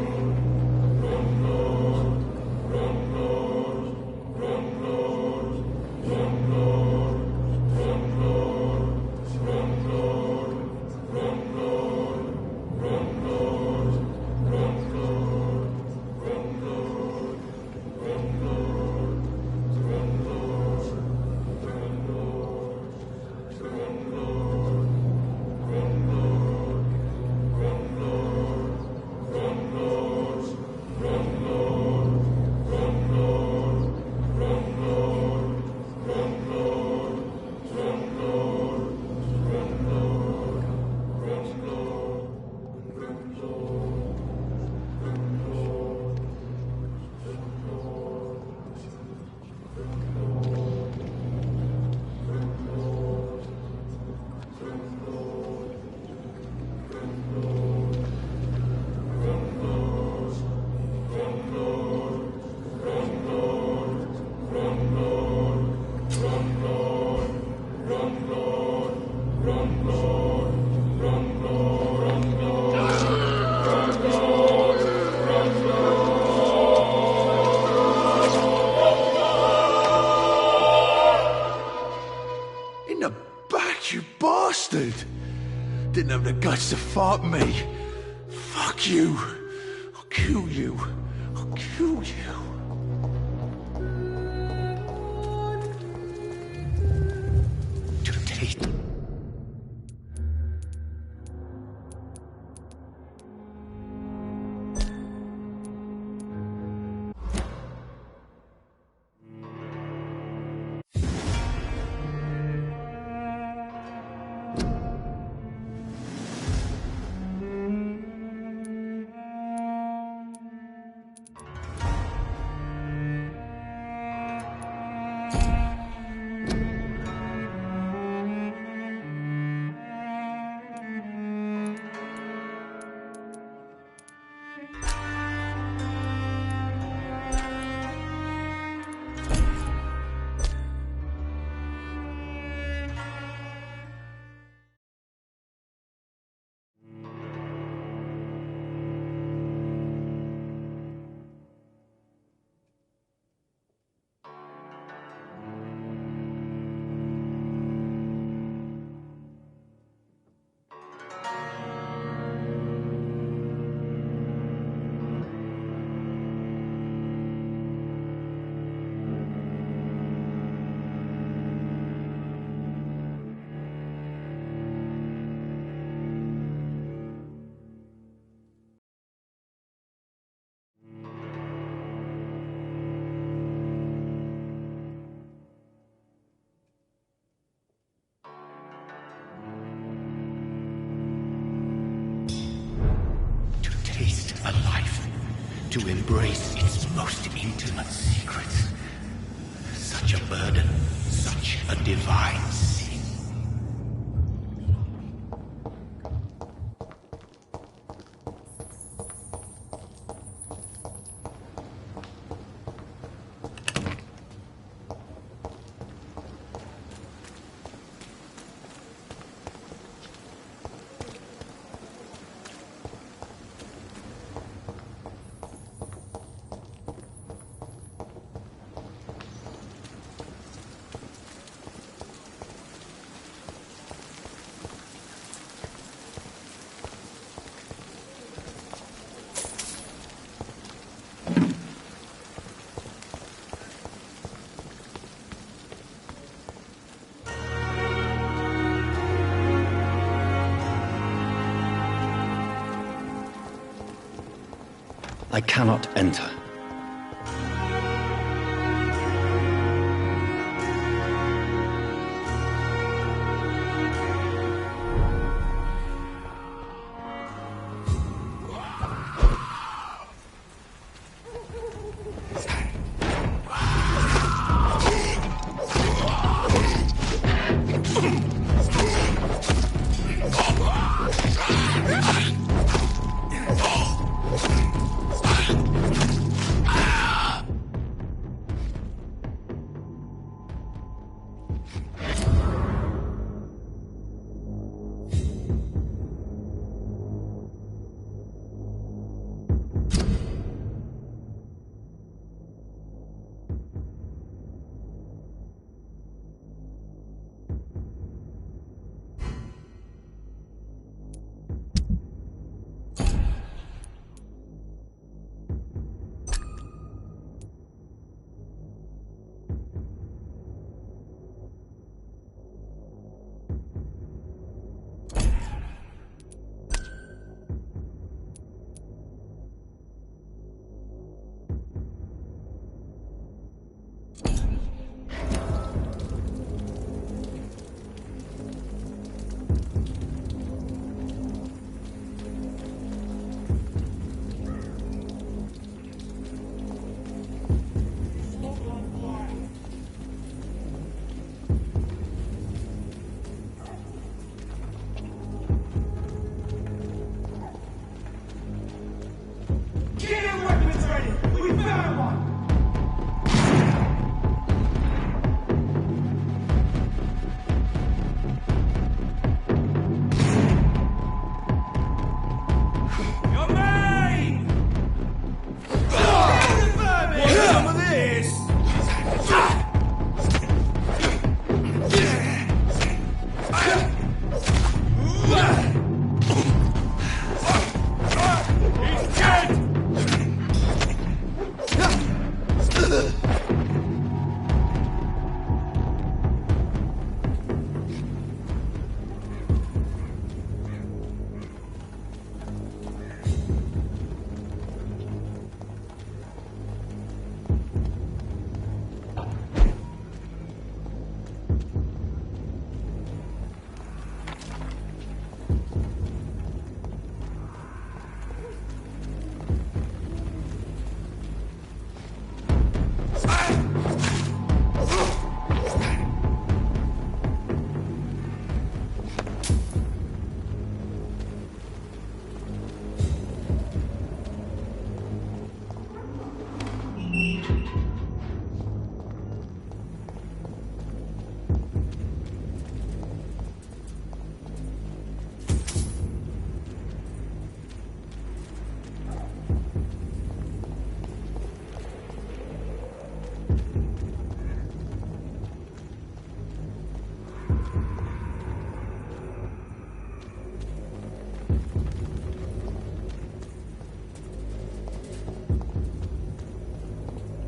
Didn't have the guts to fight me. Fuck you. I'll kill you. I'll kill you. To take. to embrace its most intimate secrets. Such a burden, such a divine sin. I cannot enter.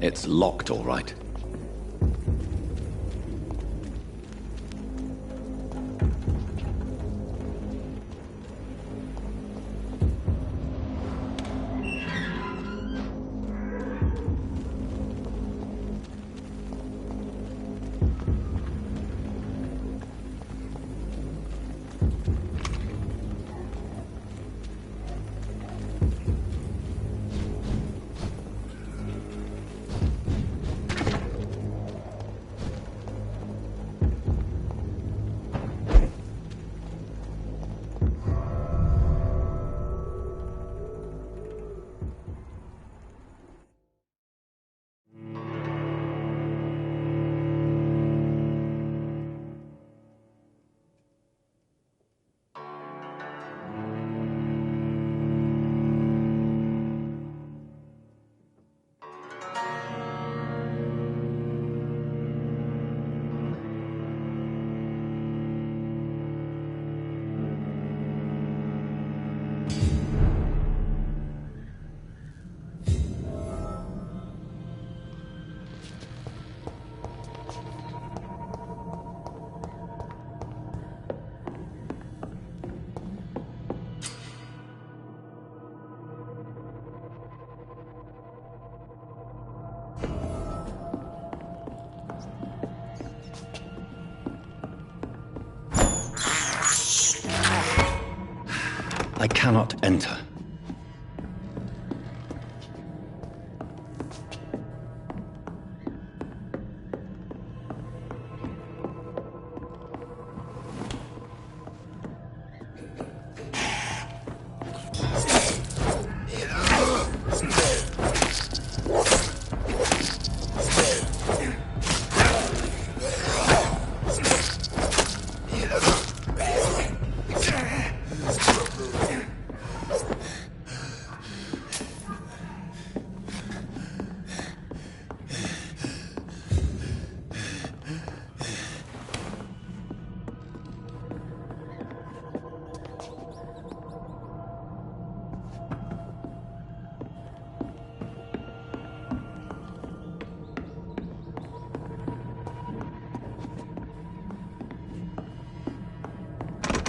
It's locked, all right. I cannot enter.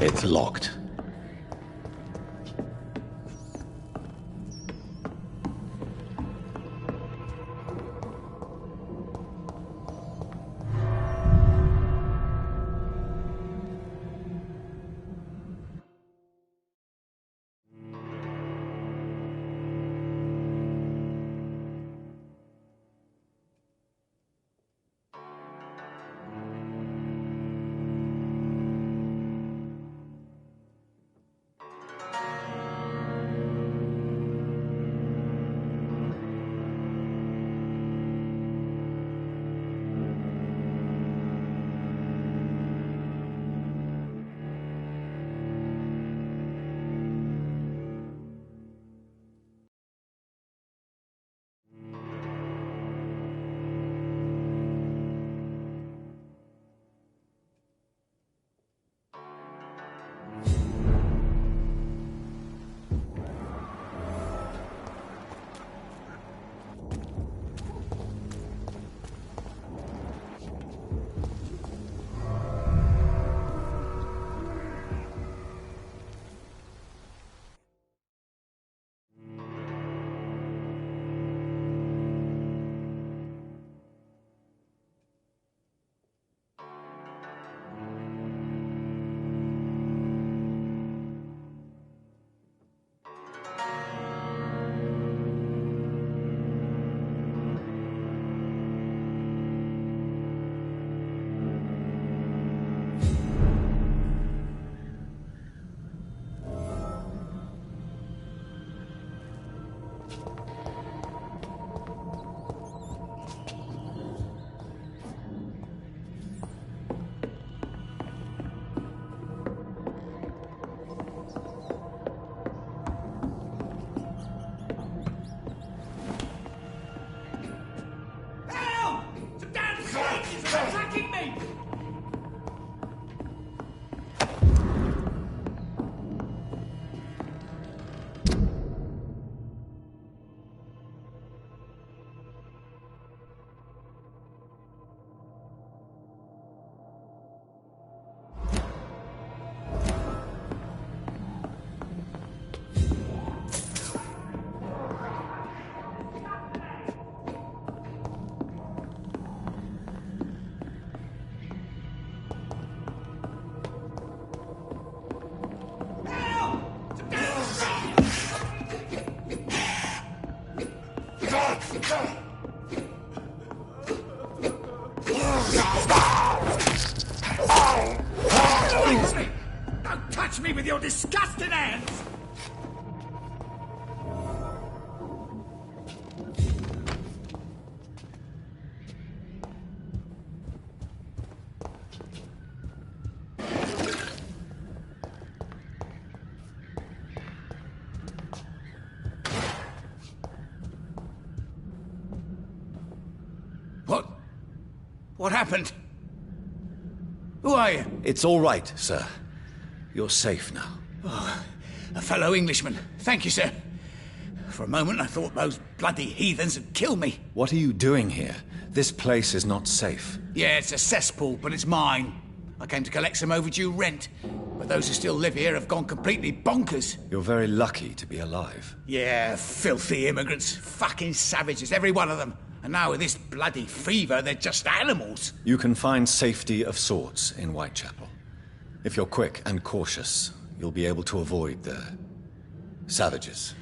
It's locked. Don't touch me with your disgusting hands! What happened? Who are you? It's all right, sir. You're safe now. Oh, a fellow Englishman. Thank you, sir. For a moment, I thought those bloody heathens had killed me. What are you doing here? This place is not safe. Yeah, it's a cesspool, but it's mine. I came to collect some overdue rent, but those who still live here have gone completely bonkers. You're very lucky to be alive. Yeah, filthy immigrants. Fucking savages, every one of them. And now with this bloody fever, they're just animals. You can find safety of sorts in Whitechapel. If you're quick and cautious, you'll be able to avoid the Savages.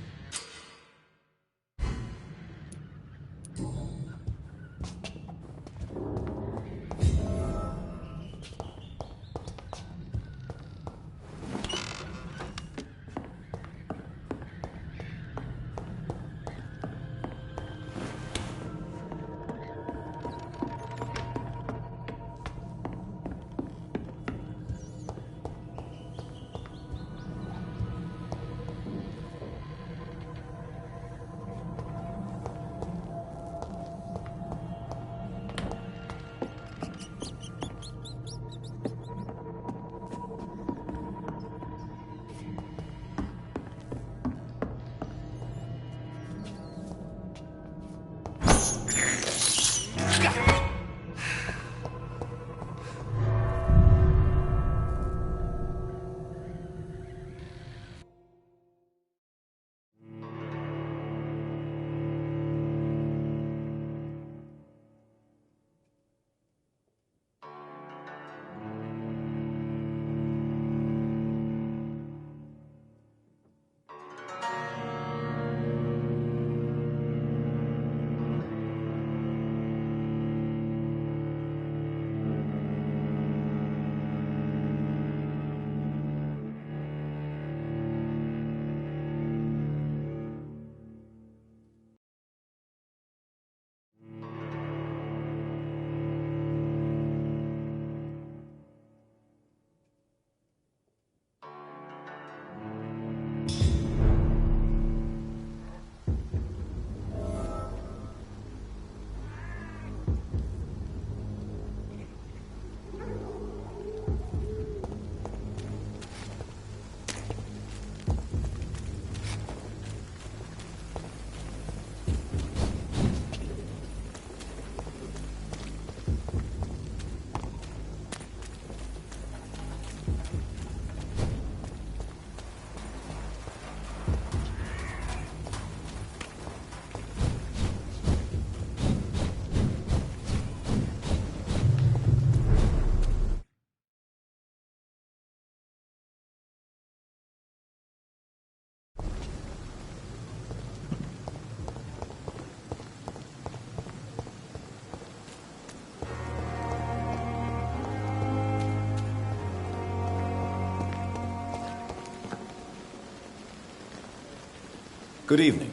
Good evening.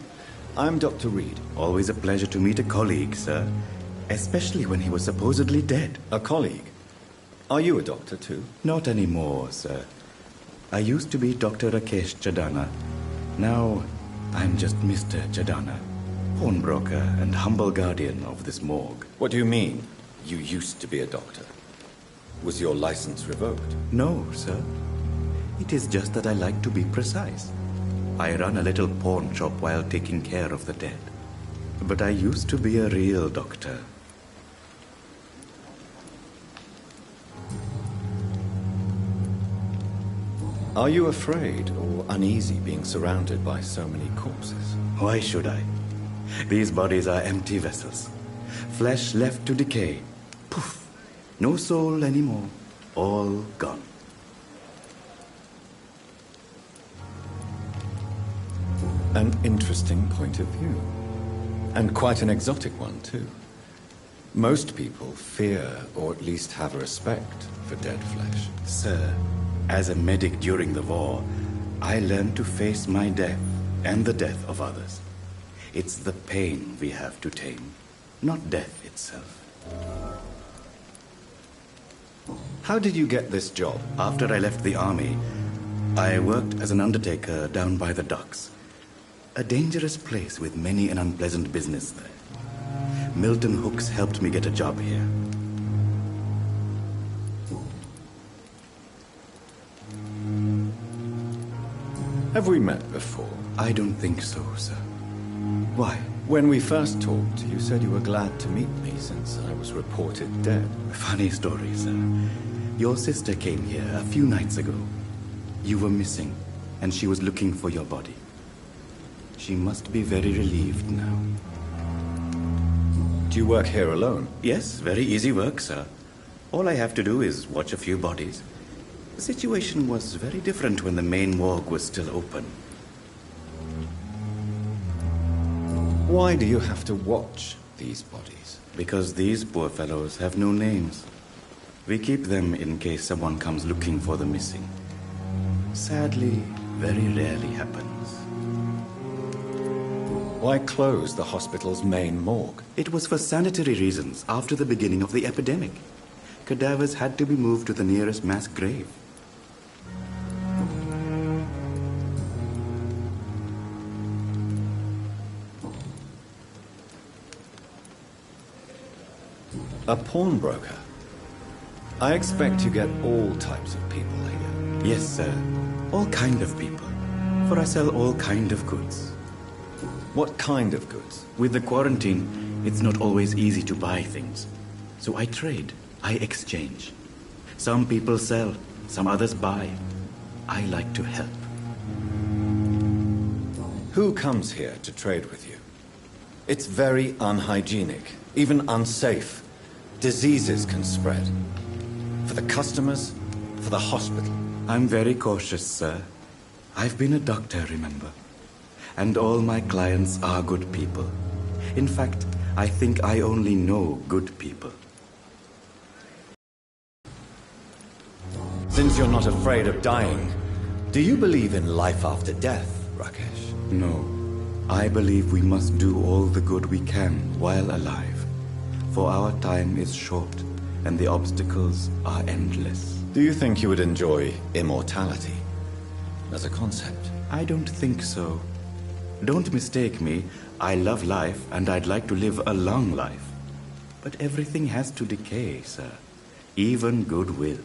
I'm Dr. Reed. Always a pleasure to meet a colleague, sir. Especially when he was supposedly dead. A colleague? Are you a doctor too? Not anymore, sir. I used to be Dr. Rakesh Chadana. Now, I'm just Mr. Chadana, pawnbroker and humble guardian of this morgue. What do you mean, you used to be a doctor? Was your license revoked? No, sir. It is just that I like to be precise. I run a little pawn shop while taking care of the dead. But I used to be a real doctor. Are you afraid or uneasy being surrounded by so many corpses? Why should I? These bodies are empty vessels. Flesh left to decay. Poof! No soul anymore. All gone. An interesting point of view. And quite an exotic one, too. Most people fear, or at least have a respect, for dead flesh. Sir, as a medic during the war, I learned to face my death and the death of others. It's the pain we have to tame, not death itself. How did you get this job? After I left the army, I worked as an undertaker down by the docks. A dangerous place with many an unpleasant business there. Milton Hooks helped me get a job here. Have we met before? I don't think so, sir. Why? When we first talked, you said you were glad to meet me since I was reported dead. Funny story, sir. Your sister came here a few nights ago. You were missing, and she was looking for your body. She must be very relieved now. Do you work here alone? Yes, very easy work, sir. All I have to do is watch a few bodies. The situation was very different when the main morgue was still open. Why do you have to watch these bodies? Because these poor fellows have no names. We keep them in case someone comes looking for the missing. Sadly, very rarely happens. Why close the hospital's main morgue? It was for sanitary reasons after the beginning of the epidemic. Cadavers had to be moved to the nearest mass grave. A pawnbroker? I expect you get all types of people here. Yes, sir. All kind of people. For I sell all kind of goods. What kind of goods? With the quarantine, it's not always easy to buy things. So I trade. I exchange. Some people sell, some others buy. I like to help. Who comes here to trade with you? It's very unhygienic, even unsafe. Diseases can spread. For the customers, for the hospital. I'm very cautious, sir. I've been a doctor, remember? And all my clients are good people. In fact, I think I only know good people. Since you're not afraid of dying, do you believe in life after death, Rakesh? No. I believe we must do all the good we can while alive. For our time is short, and the obstacles are endless. Do you think you would enjoy immortality as a concept? I don't think so. Don't mistake me. I love life, and I'd like to live a long life. But everything has to decay, sir. Even goodwill.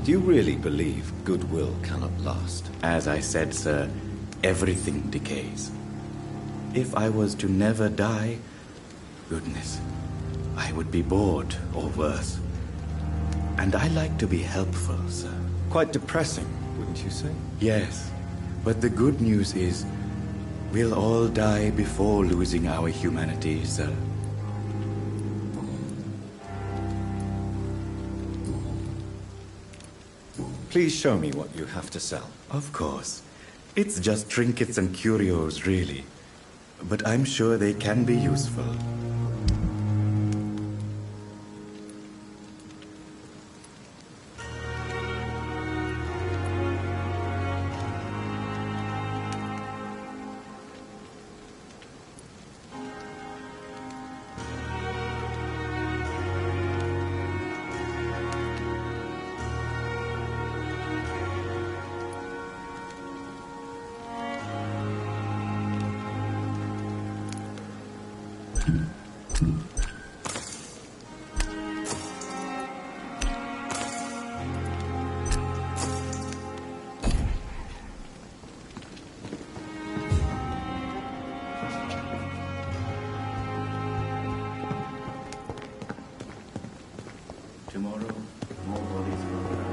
Do you really believe goodwill cannot last? As I said, sir, everything decays. If I was to never die, goodness, I would be bored or worse. And I like to be helpful, sir. Quite depressing, wouldn't you say? Yes, but the good news is, we'll all die before losing our humanity, sir. Please show me what you have to sell. Of course. It's just trinkets and curios, really. But I'm sure they can be useful. Tomorrow, more bodies will die.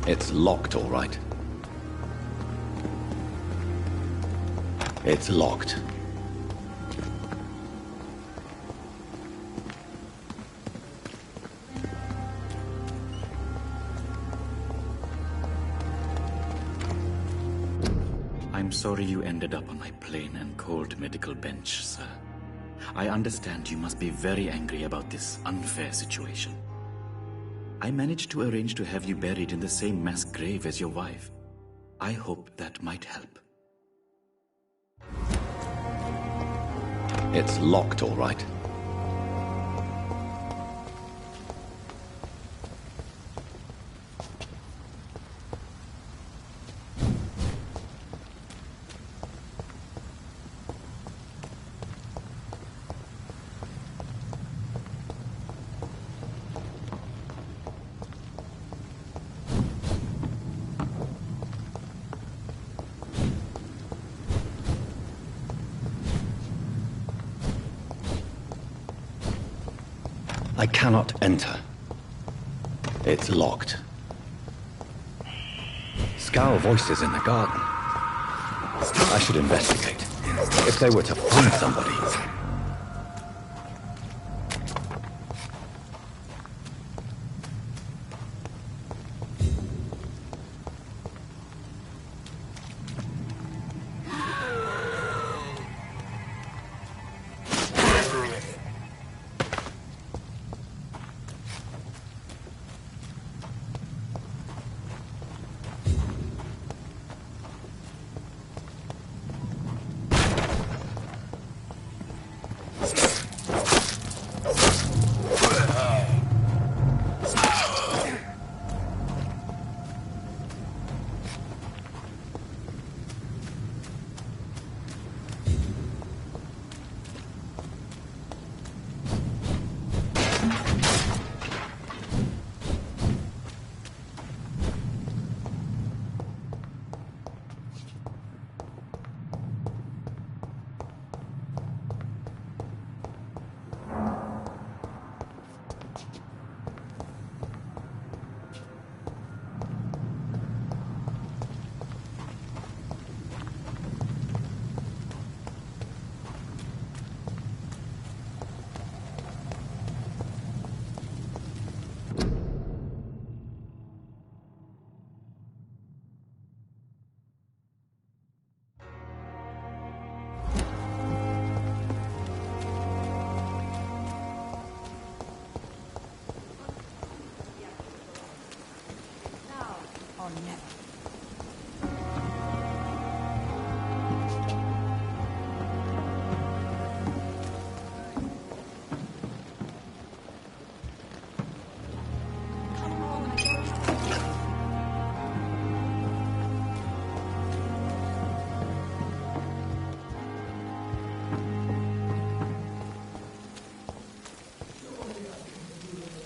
It's locked, all right. It's locked. I'm sorry you ended up on my plain and cold medical bench, sir. I understand you must be very angry about this unfair situation. I managed to arrange to have you buried in the same mass grave as your wife. I hope that might help. It's locked, all right. I cannot enter. It's locked. Scowl voices in the garden. I should investigate. If they were to find somebody...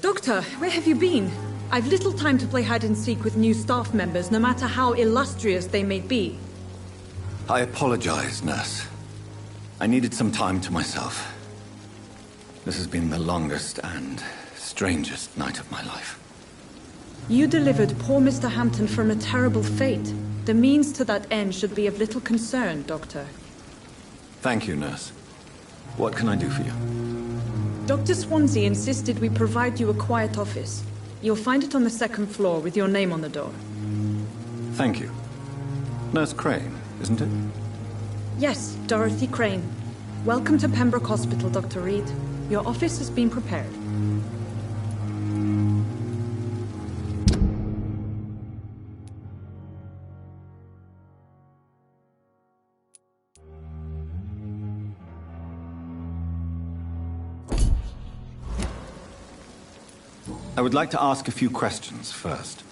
Doctor, where have you been? I've little time to play hide-and-seek with new staff members, no matter how illustrious they may be. I apologize, nurse. I needed some time to myself. This has been the longest and strangest night of my life. You delivered poor Mr. Hampton from a terrible fate. The means to that end should be of little concern, Doctor. Thank you, nurse. What can I do for you? Dr. Swansea insisted we provide you a quiet office. You'll find it on the second floor with your name on the door. Thank you. Nurse Crane, isn't it? Yes, Dorothy Crane. Welcome to Pembroke Hospital, Dr. Reed. Your office has been prepared. I would like to ask a few questions first.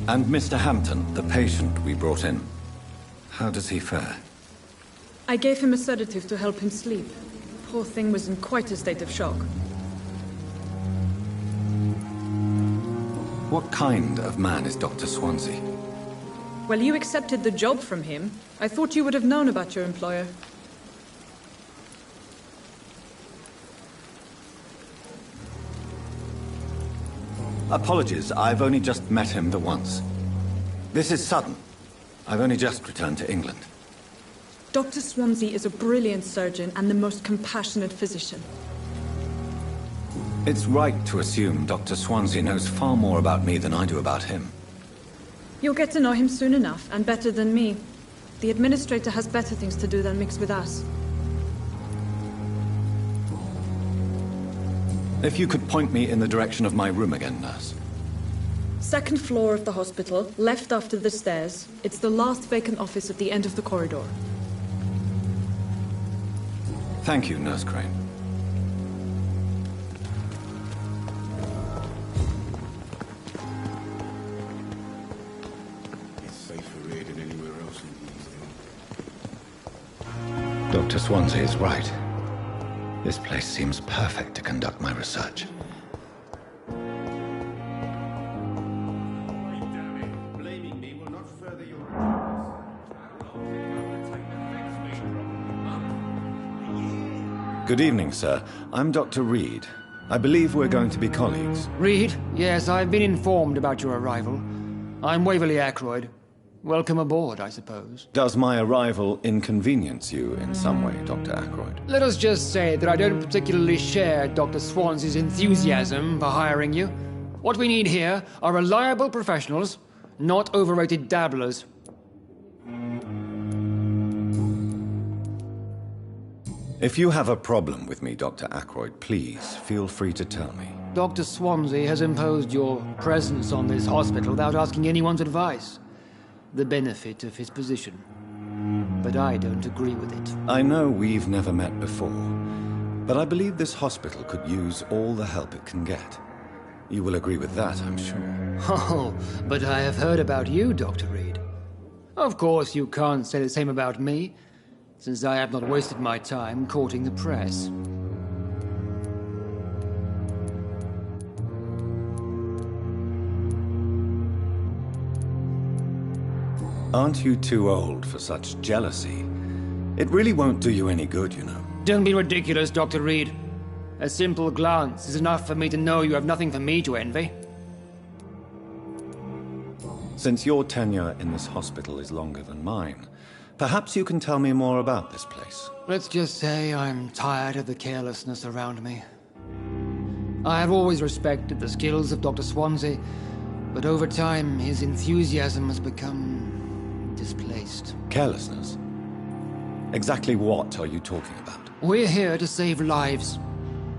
And Mr. Hampton, the patient we brought in, how does he fare? I gave him a sedative to help him sleep. Poor thing was in quite a state of shock. What kind of man is Dr. Swansea? Well, you accepted the job from him. I thought you would have known about your employer. Apologies, I've only just met him the once. This is sudden. I've only just returned to England. Dr. Swansea is a brilliant surgeon and the most compassionate physician. It's right to assume Dr. Swansea knows far more about me than I do about him. You'll get to know him soon enough, and better than me. The administrator has better things to do than mix with us. If you could point me in the direction of my room again, nurse. Second floor of the hospital, left after the stairs. It's the last vacant office at the end of the corridor. Thank you, Nurse Crane. It's safer here than anywhere else in these. Dr. Swansea is right. This place seems perfect to conduct my research. Good evening, sir. I'm Dr. Reed. I believe we're going to be colleagues. Reed? Yes, I've been informed about your arrival. I'm Waverly Ackroyd. Welcome aboard, I suppose. Does my arrival inconvenience you in some way, Dr. Ackroyd? Let us just say that I don't particularly share Dr. Swansea's enthusiasm for hiring you. What we need here are reliable professionals, not overrated dabblers. If you have a problem with me, Dr. Ackroyd, please feel free to tell me. Dr. Swansea has imposed your presence on this hospital without asking anyone's advice. The benefit of his position. But I don't agree with it. I know we've never met before, but I believe this hospital could use all the help it can get. You will agree with that, I'm sure. Oh, but I have heard about you, Dr. Reed. Of course you can't say the same about me, since I have not wasted my time courting the press. Aren't you too old for such jealousy? It really won't do you any good, you know. Don't be ridiculous, Dr. Reed. A simple glance is enough for me to know you have nothing for me to envy. Since your tenure in this hospital is longer than mine, perhaps you can tell me more about this place. Let's just say I'm tired of the carelessness around me. I have always respected the skills of Dr. Swansea, but over time his enthusiasm has become displaced. Carelessness? Exactly what are you talking about? We're here to save lives.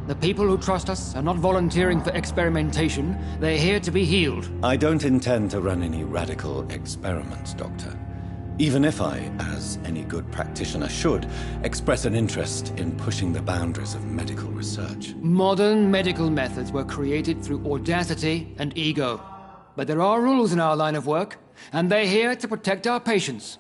The people who trust us are not volunteering for experimentation. They're here to be healed. I don't intend to run any radical experiments, Doctor. Even if I, as any good practitioner should, express an interest in pushing the boundaries of medical research. Modern medical methods were created through audacity and ego. But there are rules in our line of work, and they're here to protect our patients.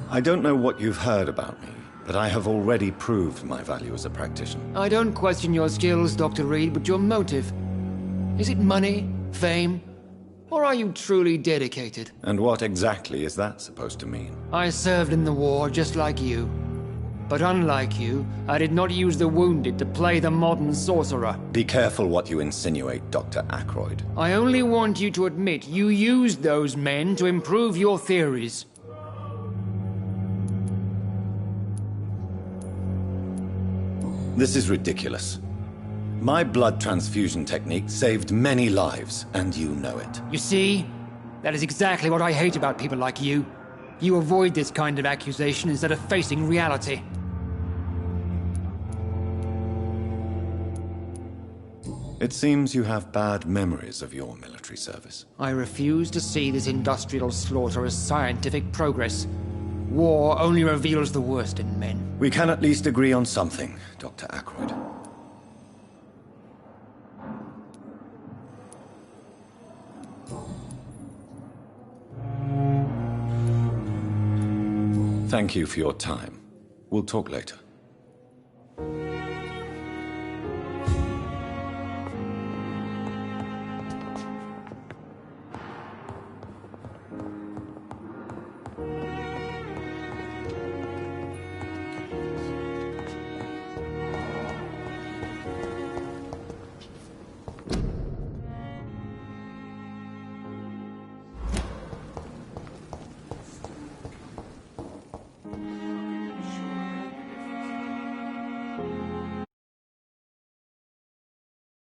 I don't know what you've heard about me, but I have already proved my value as a practitioner. I don't question your skills, Dr. Reed, but your motive. Is it money, fame, or are you truly dedicated? And what exactly is that supposed to mean? I served in the war just like you. But unlike you, I did not use the wounded to play the modern sorcerer. Be careful what you insinuate, Dr. Ackroyd. I only want you to admit you used those men to improve your theories. This is ridiculous. My blood transfusion technique saved many lives, and you know it. You see? That is exactly what I hate about people like you. You avoid this kind of accusation instead of facing reality. It seems you have bad memories of your military service. I refuse to see this industrial slaughter as scientific progress. War only reveals the worst in men. We can at least agree on something, Dr. Ackroyd. Thank you for your time. We'll talk later.